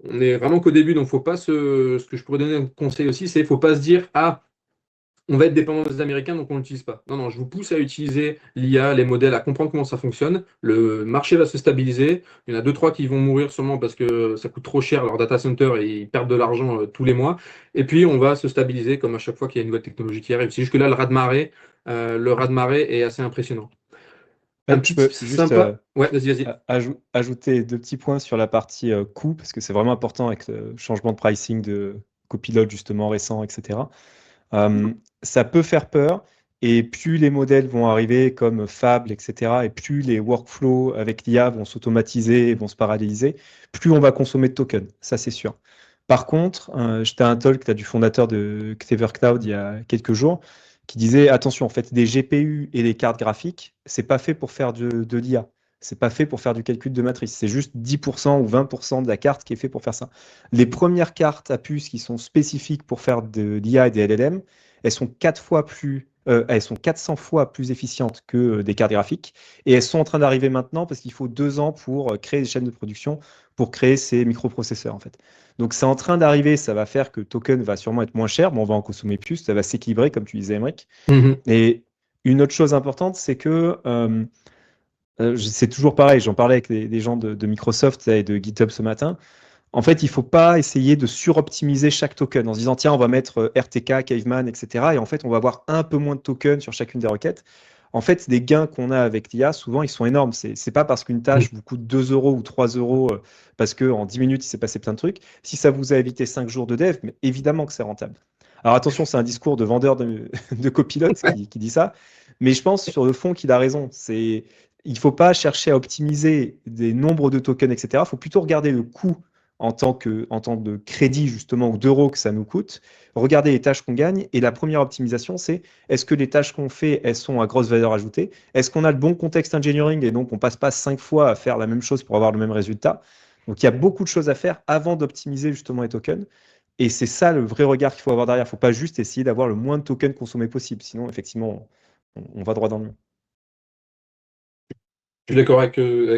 on est vraiment qu'au début, donc faut pas ce que je pourrais donner un conseil aussi, c'est faut pas se dire ah, on va être dépendant des Américains, donc on ne l'utilise pas. Non, non, je vous pousse à utiliser l'IA, les modèles, à comprendre comment ça fonctionne. Le marché va se stabiliser. Il y en a deux, trois qui vont mourir sûrement parce que ça coûte trop cher leur data center et ils perdent de l'argent tous les mois. Et puis, on va se stabiliser comme à chaque fois qu'il y a une nouvelle technologie qui arrive. C'est juste que là, le raz-de-marée est assez impressionnant. Un petit Je tip peux juste sympa. Ouais, vas-y, vas-y. ajouter deux petits points sur la partie coût, parce que c'est vraiment important avec le changement de pricing de copilote justement récent, etc. Ça peut faire peur, et plus les modèles vont arriver comme Fable, etc., et plus les workflows avec l'IA vont s'automatiser et vont se paralléliser, plus on va consommer de tokens, ça c'est sûr. Par contre, j'étais à un talk là, du fondateur de Clever Cloud il y a quelques jours, qui disait, attention, en fait, des GPU et des cartes graphiques, c'est pas fait pour faire de l'IA. C'est pas fait pour faire du calcul de matrice. C'est juste 10% ou 20% de la carte qui est fait pour faire ça. Les premières cartes à puce qui sont spécifiques pour faire de l'IA et des LLM, elles sont 400 fois plus efficientes que des cartes graphiques. Et elles sont en train d'arriver maintenant parce qu'il faut 2 ans pour créer des chaînes de production, pour créer ces microprocesseurs, en fait. Donc c'est en train d'arriver, ça va faire que token va sûrement être moins cher, mais on va en consommer plus, ça va s'équilibrer, comme tu disais, Emmerich. Mhm. Et une autre chose importante, c'est que c'est toujours pareil, j'en parlais avec des gens de Microsoft et de GitHub ce matin. En fait, il ne faut pas essayer de suroptimiser chaque token en se disant, tiens, on va mettre RTK, Caveman, etc. Et en fait, on va avoir un peu moins de tokens sur chacune des requêtes. En fait, les gains qu'on a avec l'IA, souvent, ils sont énormes. C'est pas parce qu'une tâche vous coûte 2 euros ou 3 euros, parce qu'en 10 minutes, il s'est passé plein de trucs. Si ça vous a évité 5 jours de dev, mais évidemment que c'est rentable. Alors attention, c'est un discours de vendeur de copilote qui dit ça. Mais je pense sur le fond qu'il a raison. Il ne faut pas chercher à optimiser des nombres de tokens, etc. Il faut plutôt regarder le coût en tant de crédit justement ou d'euros que ça nous coûte, regarder les tâches qu'on gagne, et la première optimisation, c'est est-ce que les tâches qu'on fait, elles sont à grosse valeur ajoutée? Est-ce qu'on a le bon contexte engineering et donc on passe pas 5 fois à faire la même chose pour avoir le même résultat? Donc il y a beaucoup de choses à faire avant d'optimiser justement les tokens, et c'est ça le vrai regard qu'il faut avoir derrière. Il ne faut pas juste essayer d'avoir le moins de tokens consommés possible, sinon effectivement on va droit dans le mur. Je suis d'accord avec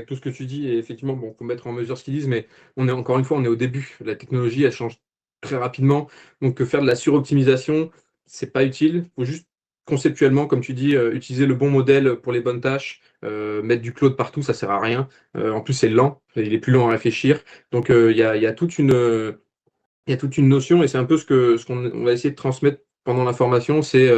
tout ce que tu dis, et effectivement, bon, faut mettre en mesure ce qu'ils disent, mais on est encore une fois, on est au début. La technologie, elle change très rapidement, donc faire de la suroptimisation, c'est pas utile. Il faut juste conceptuellement, comme tu dis, utiliser le bon modèle pour les bonnes tâches. Mettre du cloud partout, ça sert à rien. En plus, c'est lent, il est plus lent à réfléchir. Donc, il y a il y a toute une notion, et c'est un peu ce qu'on va essayer de transmettre pendant la formation, c'est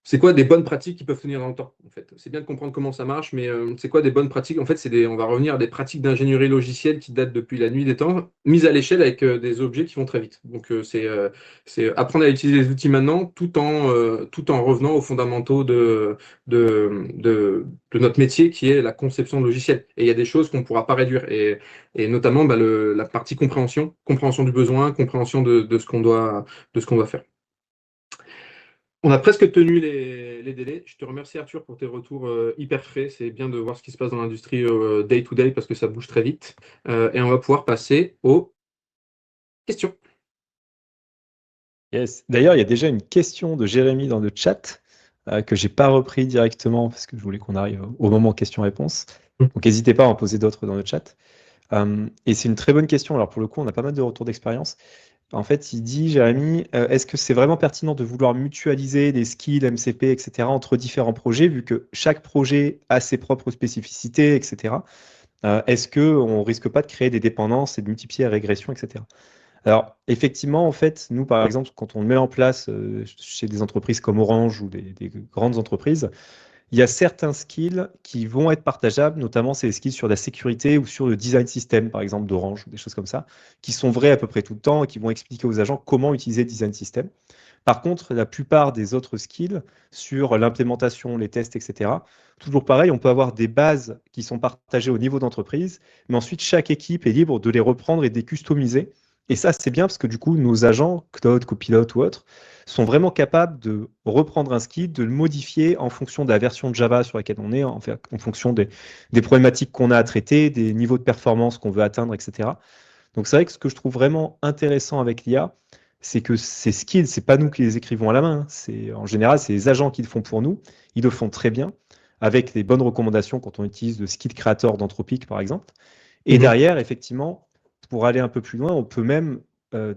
c'est quoi des bonnes pratiques qui peuvent tenir dans le temps, en fait. C'est bien de comprendre comment ça marche, mais c'est quoi des bonnes pratiques? En fait, on va revenir à des pratiques d'ingénierie logicielle qui datent depuis la nuit des temps, mises à l'échelle avec des objets qui vont très vite. Donc, c'est apprendre à utiliser les outils maintenant tout en revenant aux fondamentaux de notre métier qui est la conception de logiciels. Et il y a des choses qu'on ne pourra pas réduire. Et notamment la partie compréhension du besoin, compréhension de ce qu'on doit faire. On a presque tenu les délais. Je te remercie Arthur pour tes retours hyper frais. C'est bien de voir ce qui se passe dans l'industrie day to day parce que ça bouge très vite. Et on va pouvoir passer aux questions. Yes. D'ailleurs, il y a déjà une question de Jérémy dans le chat que j'ai pas repris directement parce que je voulais qu'on arrive au moment questions-réponses. Donc n'hésitez pas à en poser d'autres dans le chat. Et c'est une très bonne question. Alors pour le coup, on a pas mal de retours d'expérience. En fait, il dit, Jérémy, est-ce que c'est vraiment pertinent de vouloir mutualiser des skills, MCP, etc., entre différents projets, vu que chaque projet a ses propres spécificités, etc. Est-ce qu'on ne risque pas de créer des dépendances et de multiplier la régression, etc. Alors, effectivement, en fait, nous, par exemple, quand on le met en place chez des entreprises comme Orange ou des grandes entreprises, il y a certains skills qui vont être partageables, notamment c'est les skills sur la sécurité ou sur le design system, par exemple, d'Orange, ou des choses comme ça, qui sont vrais à peu près tout le temps et qui vont expliquer aux agents comment utiliser le design system. Par contre, la plupart des autres skills sur l'implémentation, les tests, etc., toujours pareil, on peut avoir des bases qui sont partagées au niveau d'entreprise, mais ensuite, chaque équipe est libre de les reprendre et de les customiser. Et ça, c'est bien parce que du coup, nos agents, Cloud, Copilot ou autres, sont vraiment capables de reprendre un skill, de le modifier en fonction de la version de Java sur laquelle on est, en fonction des problématiques qu'on a à traiter, des niveaux de performance qu'on veut atteindre, etc. Donc c'est vrai que ce que je trouve vraiment intéressant avec l'IA, c'est que ces skills, c'est pas nous qui les écrivons à la main. En général, c'est les agents qui le font pour nous. Ils le font très bien, avec les bonnes recommandations quand on utilise le skill creator d'Anthropic, par exemple. Et derrière, effectivement, pour aller un peu plus loin, on peut même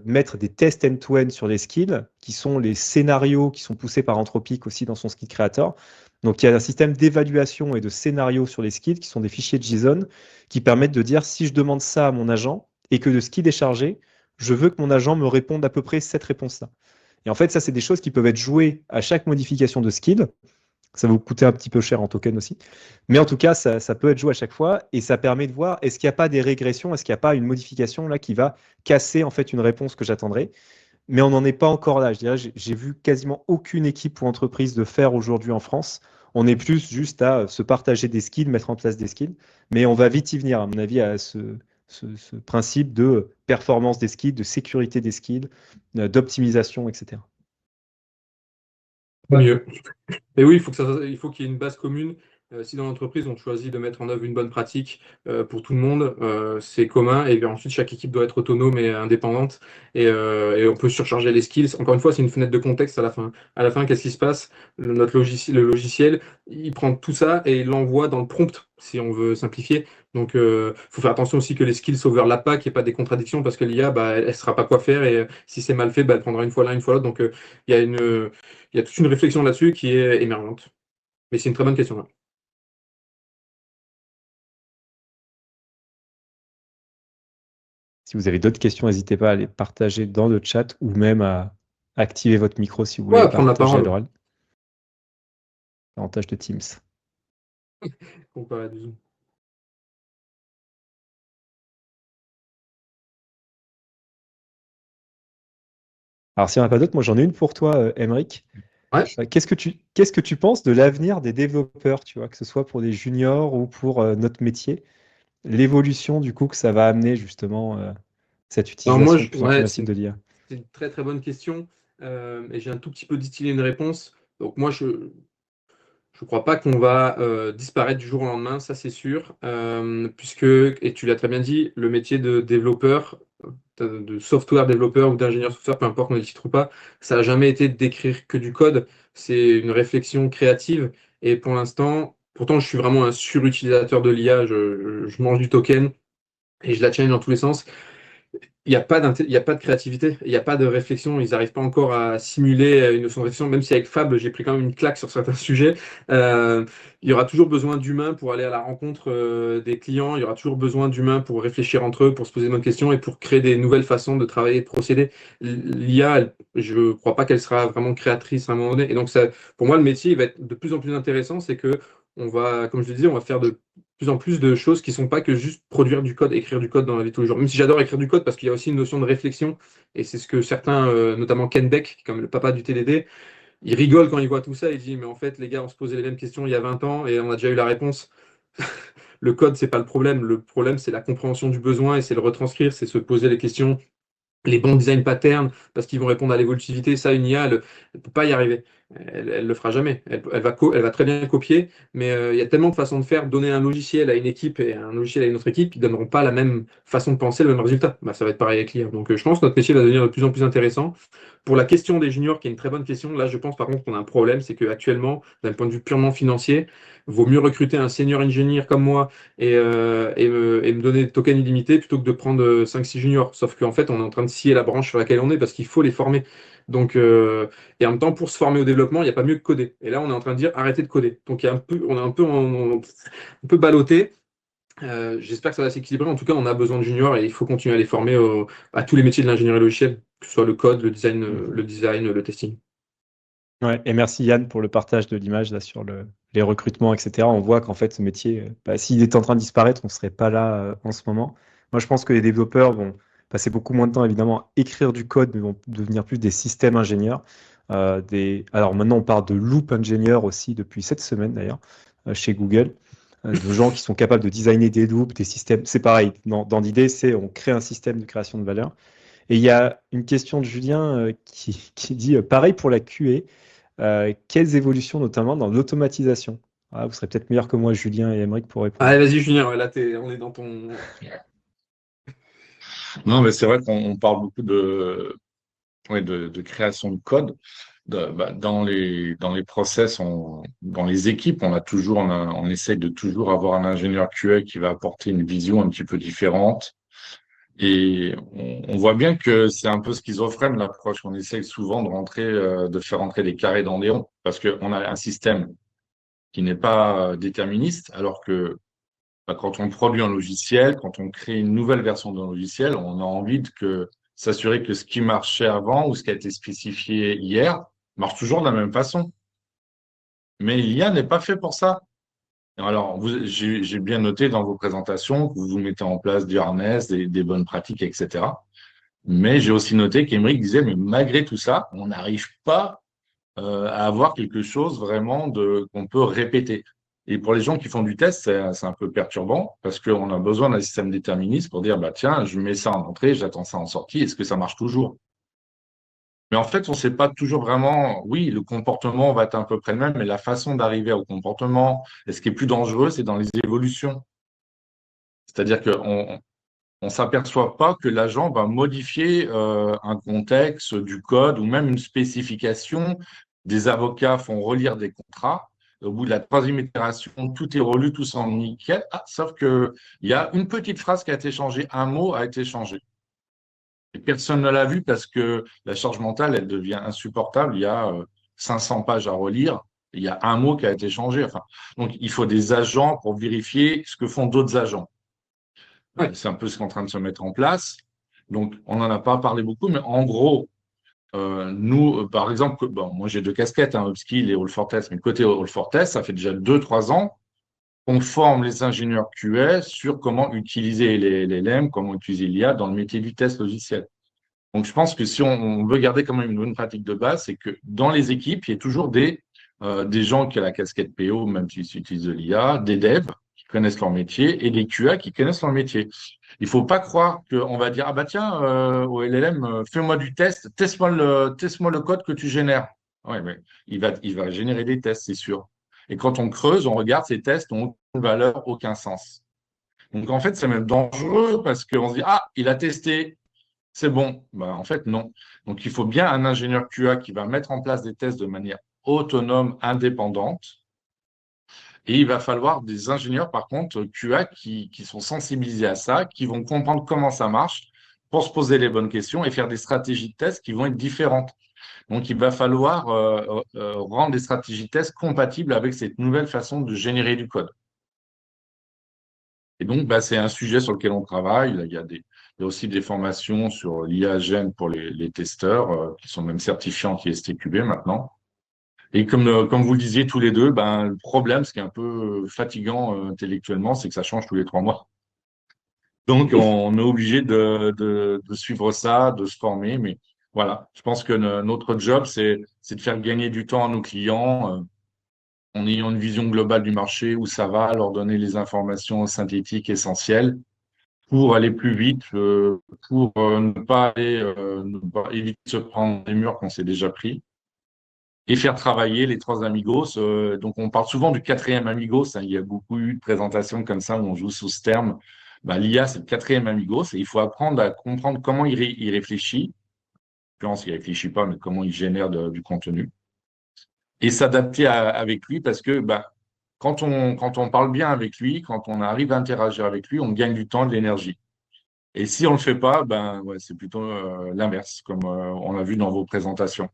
mettre des tests end-to-end sur les skills, qui sont les scénarios qui sont poussés par Anthropic aussi dans son skill creator. Donc, il y a un système d'évaluation et de scénarios sur les skills qui sont des fichiers JSON qui permettent de dire si je demande ça à mon agent et que le skill est chargé, je veux que mon agent me réponde à peu près cette réponse-là. Et en fait, ça, c'est des choses qui peuvent être jouées à chaque modification de skill. Ça va vous coûter un petit peu cher en token aussi. Mais en tout cas, ça peut être joué à chaque fois et ça permet de voir est-ce qu'il n'y a pas des régressions, est-ce qu'il n'y a pas une modification là qui va casser en fait une réponse que j'attendrais. Mais on n'en est pas encore là. Je dirais, j'ai vu quasiment aucune équipe ou entreprise de faire aujourd'hui en France. On est plus juste à se partager des skills, mettre en place des skills. Mais on va vite y venir, à mon avis, à ce principe de performance des skills, de sécurité des skills, d'optimisation, etc. Pas mieux. Et oui, il faut qu'il y ait une base commune. Si dans l'entreprise on choisit de mettre en œuvre une bonne pratique pour tout le monde, c'est commun. Et bien ensuite, chaque équipe doit être autonome et indépendante. Et on peut surcharger les skills. Encore une fois, c'est une fenêtre de contexte à la fin. À la fin, qu'est-ce qui se passe? Le logiciel, il prend tout ça et il l'envoie dans le prompt, si on veut simplifier. Donc, il faut faire attention aussi que les skills overlappent pas, qu'il n'y ait pas des contradictions, parce que l'IA, bah, elle ne saura pas quoi faire. Et si c'est mal fait, bah, elle prendra une fois l'un, une fois l'autre. Donc, il y a toute une réflexion là-dessus qui est émergente. Mais c'est une très bonne question, là. Si vous avez d'autres questions, n'hésitez pas à les partager dans le chat ou même à activer votre micro si vous voulez Ouais, prendre la partager à parole. l'oral. Avantage de Teams. Comparé à du Zoom. Alors, s'il n'y en a pas d'autres, moi j'en ai une pour toi, Emeric. Ouais. Qu'est-ce que tu penses de l'avenir des développeurs, tu vois, que ce soit pour des juniors ou pour notre métier, l'évolution du coup que ça va amener justement cette Alors moi, utilisation de plus en plus massive de l'IA? c'est une très très bonne question. Et j'ai un tout petit peu distillé une réponse. Donc moi, je ne crois pas qu'on va disparaître du jour au lendemain, ça c'est sûr. Puisque, et tu l'as très bien dit, le métier de développeur, de software développeur ou d'ingénieur software, peu importe qu'on le titre ou pas, ça n'a jamais été d'écrire que du code. C'est une réflexion créative. Et pour l'instant, pourtant, je suis vraiment un surutilisateur de l'IA. Je mange du token et je la challenge dans tous les sens. il n'y a pas il y a pas de créativité, il n'y a pas de réflexion, ils n'arrivent pas encore à simuler une notion de réflexion, même si avec Fab, j'ai pris quand même une claque sur certains sujets. Euh, il y aura toujours besoin d'humains pour aller à la rencontre des clients, il y aura toujours besoin d'humains pour réfléchir entre eux, pour se poser de bonnes questions et pour créer des nouvelles façons de travailler et de procéder. L'IA, je ne crois pas qu'elle sera vraiment créatrice à un moment donné. Et donc, ça, pour moi, le métier il va être de plus en plus intéressant, c'est que on va, comme je le disais, on va faire de plus en plus de choses qui sont pas que juste produire du code, écrire du code dans la vie de tous les jours. Même si j'adore écrire du code parce qu'il y a aussi une notion de réflexion et c'est ce que certains, notamment Ken Beck, comme le papa du TDD, il rigole quand il voit tout ça. Il dit mais en fait les gars, on se posait les mêmes questions il y a 20 ans et on a déjà eu la réponse. Le code c'est pas le problème. Le problème c'est la compréhension du besoin et c'est le retranscrire, c'est se poser les questions, les bons design patterns, parce qu'ils vont répondre à l'évolutivité. Ça, une IA, elle ne peut pas y arriver. Elle le fera jamais. Elle va très bien copier, mais il y a tellement de façons de faire. Donner un logiciel à une équipe et un logiciel à une autre équipe, ils ne donneront pas la même façon de penser, le même résultat. Bah, ça va être pareil avec l'IA. Donc, je pense que notre métier va devenir de plus en plus intéressant. Pour la question des juniors, qui est une très bonne question, là, je pense par contre qu'on a un problème, c'est qu'actuellement, d'un point de vue purement financier, vaut mieux recruter un senior ingénieur comme moi et me donner des tokens illimités plutôt que de prendre 5-6 juniors. Sauf qu'en fait, on est en train de scier la branche sur laquelle on est parce qu'il faut les former. Donc, et en même temps, pour se former au développement, il n'y a pas mieux que coder. Et là, on est en train de dire arrêtez de coder. Donc, on est un peu ballotté. J'espère que ça va s'équilibrer. En tout cas, on a besoin de juniors et il faut continuer à les former à tous les métiers de l'ingénierie logicielle, que ce soit le code, le design, le testing. Ouais, et merci Yann pour le partage de l'image là sur les recrutements, etc. On voit qu'en fait ce métier, s'il était en train de disparaître, on ne serait pas là en ce moment. Moi, je pense que les développeurs vont passer beaucoup moins de temps évidemment à écrire du code, mais vont devenir plus des systèmes ingénieurs. Alors maintenant, on parle de loop ingénieurs aussi depuis cette semaine d'ailleurs chez Google, de gens qui sont capables de designer des loops, des systèmes. C'est pareil, dans l'idée, c'est on crée un système de création de valeur. Et il y a une question de Julien qui dit pareil pour la QA. Quelles évolutions, notamment dans l'automatisation? Vous serez peut-être meilleur que moi, Julien et Aymeric, pour répondre. Allez, vas-y, Julien, ouais, là, on est dans ton. Non, mais c'est vrai qu'on parle beaucoup ouais, de création de code. Dans les process, dans les équipes, on essaye de toujours avoir un ingénieur QA qui va apporter une vision un petit peu différente. Et on voit bien que c'est un peu schizophrène l'approche. On essaye souvent de faire rentrer des carrés dans des ronds parce qu'on a un système qui n'est pas déterministe, alors que quand on produit un logiciel, quand on crée une nouvelle version d'un logiciel, on a envie de s'assurer que ce qui marchait avant ou ce qui a été spécifié hier marche toujours de la même façon. Mais l'IA n'est pas fait pour ça. Alors, j'ai bien noté dans vos présentations que vous mettez en place du harness, des bonnes pratiques, etc. Mais j'ai aussi noté qu'Emeric disait, mais malgré tout ça, on n'arrive pas à avoir quelque chose vraiment qu'on peut répéter. Et pour les gens qui font du test, c'est un peu perturbant parce qu'on a besoin d'un système déterministe pour dire, bah, tiens, je mets ça en entrée, j'attends ça en sortie, est-ce que ça marche toujours? Mais en fait, on ne sait pas toujours vraiment, oui, le comportement va être à peu près le même, mais la façon d'arriver au comportement, et ce qui est plus dangereux, c'est dans les évolutions. C'est-à-dire qu'on ne s'aperçoit pas que l'agent va modifier un contexte du code ou même une spécification. Des avocats font relire des contrats. Au bout de la troisième itération, tout est relu, tout semble nickel. Sauf qu'il y a une petite phrase qui a été changée, un mot a été changé. Et personne ne l'a vu parce que la charge mentale, elle devient insupportable. Il y a 500 pages à relire. Il y a un mot qui a été changé. Enfin, donc, il faut des agents pour vérifier ce que font d'autres agents. Ouais. C'est un peu ce qui est en train de se mettre en place. Donc, on n'en a pas parlé beaucoup, mais en gros, nous, par exemple, bon, moi j'ai deux casquettes, Upskill et All4Test, mais côté All4Test, ça fait déjà 2-3 ans qu'on forme les ingénieurs QA sur comment utiliser les LLM, comment utiliser l'IA dans le métier du test logiciel. Donc, je pense que si on veut garder quand même une bonne pratique de base, c'est que dans les équipes, il y a toujours des gens qui ont la casquette PO, même s'ils utilisent de l'IA, des devs qui connaissent leur métier et des QA qui connaissent leur métier. Il ne faut pas croire qu'on va dire, ah bah tiens, au LLM, fais-moi du test, teste-moi le code que tu génères. Ouais, mais il va générer des tests, c'est sûr. Et quand on creuse, on regarde ces tests n'ont aucune valeur, aucun sens. Donc en fait, c'est même dangereux parce qu'on se dit, ah, il a testé, c'est bon. Ben, en fait, non. Donc, il faut bien un ingénieur QA qui va mettre en place des tests de manière autonome, indépendante. Et il va falloir des ingénieurs, par contre, QA qui sont sensibilisés à ça, qui vont comprendre comment ça marche pour se poser les bonnes questions et faire des stratégies de test qui vont être différentes. Donc, il va falloir rendre des stratégies de test compatibles avec cette nouvelle façon de générer du code. Et donc, bah, c'est un sujet sur lequel on travaille. Là, il y a aussi des formations sur l'IA Gen pour les testeurs qui sont même certifiés en STQB maintenant. Et comme vous le disiez tous les deux, ben, le problème, ce qui est un peu fatigant intellectuellement, c'est que ça change tous les 3 mois. Donc, on est obligé de suivre ça, de se former. Mais voilà, je pense que notre job, c'est de faire gagner du temps à nos clients en ayant une vision globale du marché, où ça va, leur donner les informations synthétiques essentielles pour aller plus vite, pour ne pas éviter de se prendre des murs qu'on s'est déjà pris et faire travailler les 3 amigos. Donc, on parle souvent du 4e amigos, hein. Il y a beaucoup eu de présentations comme ça où on joue sous ce terme. Ben, l'IA, c'est le 4e amigos et il faut apprendre à comprendre comment il réfléchit. Je pense qu'il ne réfléchit pas, mais comment il génère du contenu et s'adapter avec lui parce que quand on parle bien avec lui, quand on arrive à interagir avec lui, on gagne du temps, de l'énergie. Et si on ne le fait pas, ouais, c'est plutôt l'inverse, comme on l'a vu dans vos présentations.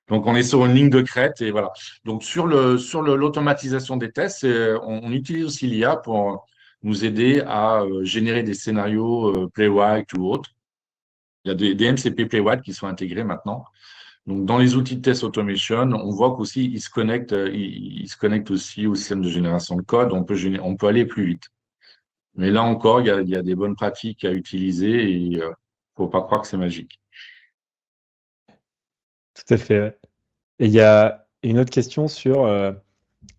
Donc, on est sur une ligne de crête et voilà. Donc, sur l'automatisation des tests, on utilise aussi l'IA pour nous aider à générer des scénarios Playwright ou autres. Il y a des MCP Playwright qui sont intégrés maintenant. Donc, dans les outils de test automation, on voit qu'aussi, ils se connectent aussi au système de génération de code. On peut aller plus vite. Mais là encore, il y a des bonnes pratiques à utiliser et il ne faut pas croire que c'est magique. Tout à fait. Ouais. Et il y a une autre question sur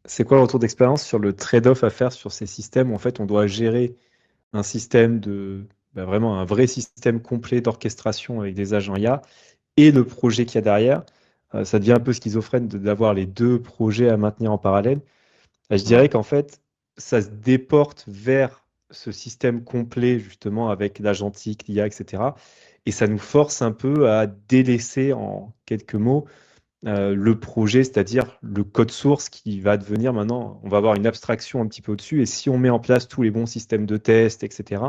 c'est quoi le retour d'expérience sur le trade-off à faire sur ces systèmes où en fait on doit gérer un système vraiment un vrai système complet d'orchestration avec des agents IA et le projet qu'il y a derrière. Ça devient un peu schizophrène d'avoir les deux projets à maintenir en parallèle. Je dirais qu'en fait, ça se déporte vers ce système complet, justement, avec l'agentique, l'IA, etc. Et ça nous force un peu à délaisser, en quelques mots, le projet, c'est-à-dire le code source qui va devenir maintenant, on va avoir une abstraction un petit peu au-dessus. Et si on met en place tous les bons systèmes de test, etc.,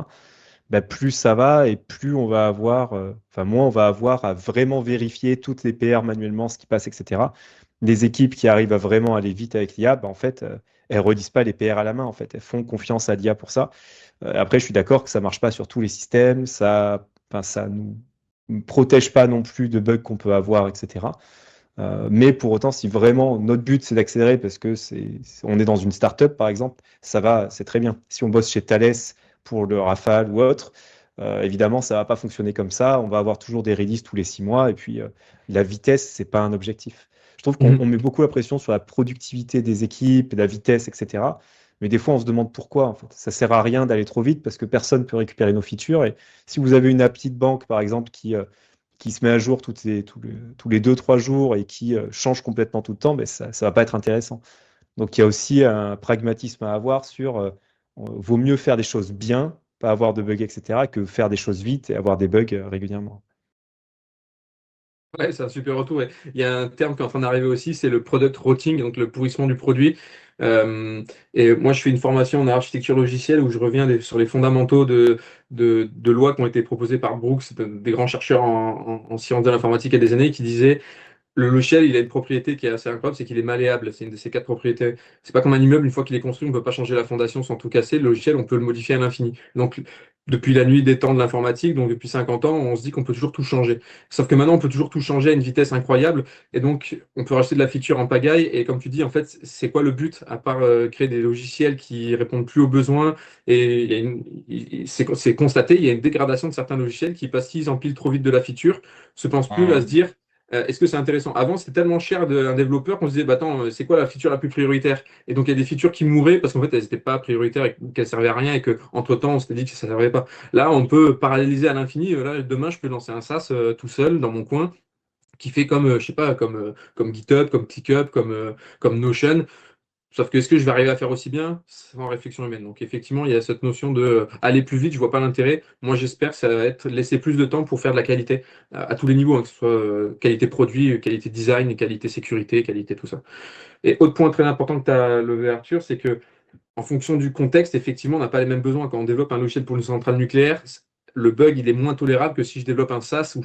plus ça va et plus on va avoir, moins on va avoir à vraiment vérifier toutes les PR manuellement, ce qui passe, etc. Les équipes qui arrivent à vraiment aller vite avec l'IA, en fait, elles redisent pas les PR à la main, en fait. Elles font confiance à l'IA pour ça. Après, je suis d'accord que ça marche pas sur tous les systèmes, ça nous protège pas non plus de bugs qu'on peut avoir, etc. Mais pour autant, si vraiment notre but c'est d'accélérer parce que on est dans une startup par exemple, ça va, c'est très bien. Si on bosse chez Thales pour le Rafale ou autre, évidemment ça va pas fonctionner comme ça. On va avoir toujours des releases tous les 6 mois et puis la vitesse c'est pas un objectif. Je trouve qu'on met beaucoup la pression sur la productivité des équipes, la vitesse, etc. Mais des fois on se demande pourquoi. En fait, ça sert à rien d'aller trop vite parce que personne peut récupérer nos features. Et si vous avez une appli de banque par exemple qui se met à jour tous les 2-3 jours et qui change complètement tout le temps, ça ne va pas être intéressant. Donc il y a aussi un pragmatisme à avoir sur vaut mieux faire des choses bien, pas avoir de bugs, etc., que faire des choses vite et avoir des bugs régulièrement. Ouais, c'est un super retour. Ouais. Il y a un terme qui est en train d'arriver aussi, c'est le product rotting, donc le pourrissement du produit. Et moi, je fais une formation en architecture logicielle où je reviens sur les fondamentaux de lois qui ont été proposées par Brooks, des grands chercheurs en sciences de l'informatique il y a des années, qui disaient le logiciel, il a une propriété qui est assez incroyable, c'est qu'il est malléable. C'est une de ces 4 propriétés. C'est pas comme un immeuble, une fois qu'il est construit, on ne peut pas changer la fondation sans tout casser. Le logiciel, on peut le modifier à l'infini. Donc, depuis la nuit des temps de l'informatique, donc depuis 50 ans, on se dit qu'on peut toujours tout changer. Sauf que maintenant, on peut toujours tout changer à une vitesse incroyable. Et donc, on peut rajouter de la feature en pagaille. Et comme tu dis, en fait, c'est quoi le but, à part créer des logiciels qui répondent plus aux besoins? Et c'est constaté, il y a une dégradation de certains logiciels qui, parce qu'ils empilent trop vite de la feature, se pensent plus à se dire est-ce que c'est intéressant? Avant, c'était tellement cher d'un développeur qu'on se disait, bah attends, c'est quoi la feature la plus prioritaire? Et donc, il y a des features qui mouraient parce qu'en fait, elles n'étaient pas prioritaires et qu'elles servaient à rien et qu'entre-temps, on s'était dit que ça ne servait pas. Là, on peut paralléliser à l'infini. Là, demain, je peux lancer un SaaS tout seul dans mon coin qui fait comme, je sais pas, comme GitHub, comme ClickUp, comme Notion. Sauf que est-ce que je vais arriver à faire aussi bien sans réflexion humaine? Donc effectivement, il y a cette notion de aller plus vite, je vois pas l'intérêt. Moi, j'espère que ça va être laisser plus de temps pour faire de la qualité à tous les niveaux, hein, que ce soit qualité produit, qualité design, qualité sécurité, qualité tout ça. Et autre point très important que tu as levé, Arthur, c'est que en fonction du contexte, effectivement, on n'a pas les mêmes besoins. Quand on développe un logiciel pour une centrale nucléaire, le bug il est moins tolérable que si je développe un SaaS ou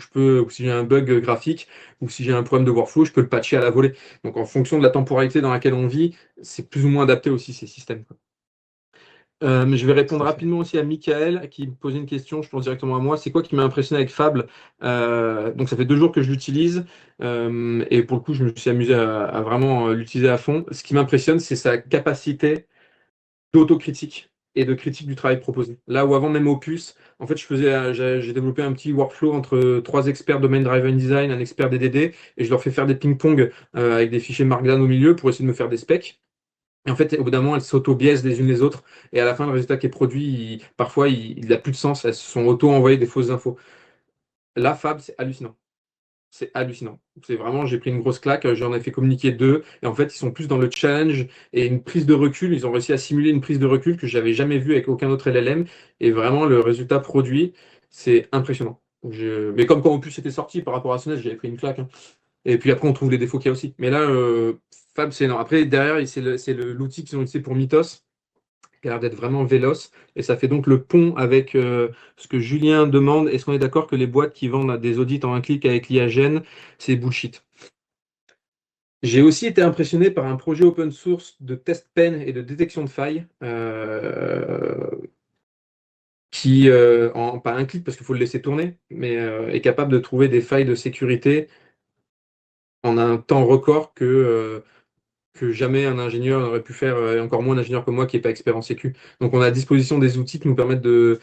si j'ai un bug graphique ou si j'ai un problème de workflow, je peux le patcher à la volée. Donc en fonction de la temporalité dans laquelle on vit, c'est plus ou moins adapté aussi ces systèmes, quoi. Mais je vais répondre Tout à fait. rapidement aussi à Michael qui me posait une question, je pense directement à moi. C'est quoi qui m'a impressionné avec Fable? Donc ça fait 2 jours que je l'utilise et pour le coup, je me suis amusé à vraiment l'utiliser à fond. Ce qui m'impressionne, c'est sa capacité d'autocritique et de critique du travail proposé. Là où avant même Opus, en fait, j'ai développé un petit workflow entre 3 experts domain driven design, un expert DDD, et je leur fais faire des ping-pong avec des fichiers Markdown au milieu pour essayer de me faire des specs. Et en fait, au bout d'un moment, elles s'auto-biaisent les unes les autres. Et à la fin, le résultat qui est produit, parfois, il n'a plus de sens. Elles se sont auto-envoyées des fausses infos. Là, Fab, c'est hallucinant. C'est hallucinant. C'est vraiment, j'ai pris une grosse claque. J'en ai fait communiquer 2. Et en fait, ils sont plus dans le challenge et une prise de recul. Ils ont réussi à simuler une prise de recul que j'avais jamais vue avec aucun autre LLM. Et vraiment, le résultat produit, c'est impressionnant. Mais comme quand Opus était sorti par rapport à Sonnet, j'avais pris une claque, hein. Et puis après, on trouve les défauts qu'il y a aussi. Mais là, Fab, c'est énorme. Après, derrière, l'outil qu'ils ont utilisé pour Mythos, qui a l'air d'être vraiment véloce. Et ça fait donc le pont avec ce que Julien demande. Est-ce qu'on est d'accord que les boîtes qui vendent des audits en un clic avec l'IA Gen, c'est bullshit? J'ai aussi été impressionné par un projet open source de test pen et de détection de failles qui, pas un clic parce qu'il faut le laisser tourner, mais est capable de trouver des failles de sécurité en un temps record que jamais un ingénieur n'aurait pu faire, et encore moins un ingénieur comme moi qui n'est pas expert en sécu. Donc on a à disposition des outils qui nous permettent de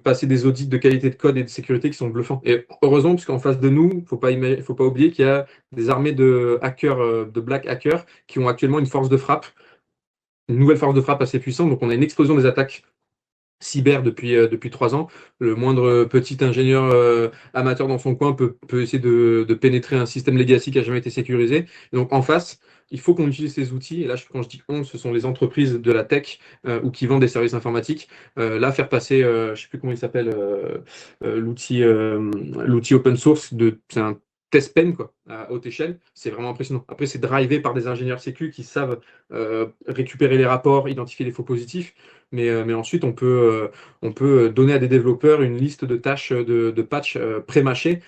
passer des audits de qualité de code et de sécurité qui sont bluffants. Et heureusement, parce qu'en face de nous, il ne faut pas oublier qu'il y a des armées de hackers, de black hackers, qui ont actuellement une force de frappe, une nouvelle force de frappe assez puissante. Donc on a une explosion des attaques cyber depuis 3 ans. Le moindre petit ingénieur amateur dans son coin peut essayer de pénétrer un système legacy qui n'a jamais été sécurisé. Donc en face, il faut qu'on utilise ces outils. Et là, quand je dis on, ce sont les entreprises de la tech ou qui vendent des services informatiques. Là, faire passer, je ne sais plus comment il s'appelle, l'outil open source, c'est un test pen quoi, à haute échelle, c'est vraiment impressionnant. Après, c'est drivé par des ingénieurs sécu qui savent récupérer les rapports, identifier les faux positifs. Mais ensuite, on peut donner à des développeurs une liste de tâches de patch pré-mâchés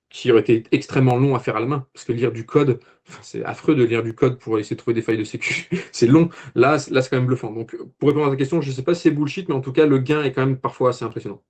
qui aurait été extrêmement long à faire à la main. Parce que lire du code, c'est affreux de lire du code pour essayer de trouver des failles de sécu. C'est long. Là, c'est quand même bluffant. Donc, pour répondre à ta question, je ne sais pas si c'est bullshit, mais en tout cas, le gain est quand même parfois assez impressionnant.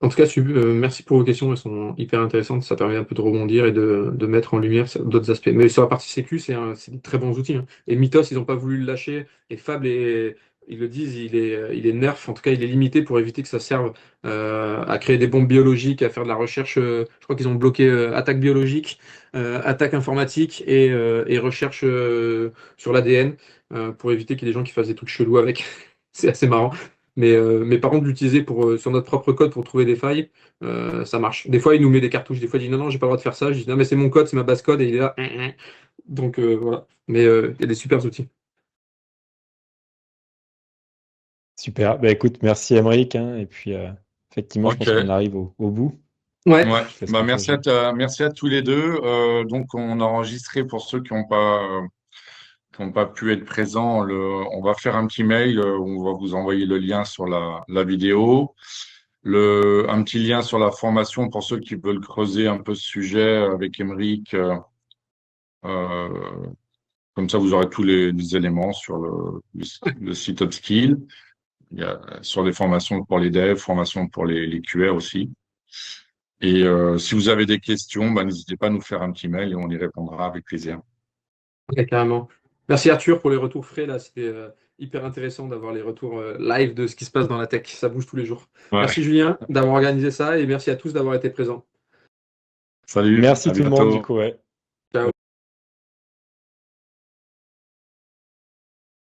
En tout cas, merci pour vos questions, elles sont hyper intéressantes. Ça permet un peu de rebondir et de mettre en lumière d'autres aspects. Mais sur la partie sécu, c'est des très bons outils, hein. Et Mythos, ils n'ont pas voulu le lâcher. Et Fable, ils le disent, il est nerf, en tout cas, il est limité pour éviter que ça serve à créer des bombes biologiques, à faire de la recherche. Je crois qu'ils ont bloqué attaque biologique, attaque informatique et recherche sur l'ADN pour éviter qu'il y ait des gens qui fassent des trucs chelous avec. C'est assez marrant. Mais par contre, l'utiliser sur notre propre code pour trouver des failles, ça marche. Des fois, il nous met des cartouches. Des fois, il dit non, non, j'ai pas le droit de faire ça. Je dis non, mais c'est mon code, c'est ma base code et il est là. Donc voilà. Mais il y a des super outils. Super. Bah, écoute, merci Aymeric, hein, et puis effectivement, je Ok. pense qu'on arrive au bout. Ouais. Ouais. Je laisse Bah, continuer. merci à tous les deux. Donc, on a enregistré pour ceux qui n'ont pas pu être présents. On va faire un petit mail où on va vous envoyer le lien sur la vidéo. Un petit lien sur la formation pour ceux qui veulent creuser un peu ce sujet avec Aymeric. Euh, Comme ça, vous aurez tous les éléments sur le site Upskill. Il y a sur les formations pour les devs, formations pour les QA aussi. Et si vous avez des questions, bah, n'hésitez pas à nous faire un petit mail et on y répondra avec plaisir. Ok, carrément. Merci Arthur pour les retours frais là. C'était hyper intéressant d'avoir les retours live de ce qui se passe dans la tech. Ça bouge tous les jours. Ouais. Merci Julien d'avoir organisé ça et merci à tous d'avoir été présents. Salut, Merci à tout le monde, du bientôt. coup, ouais.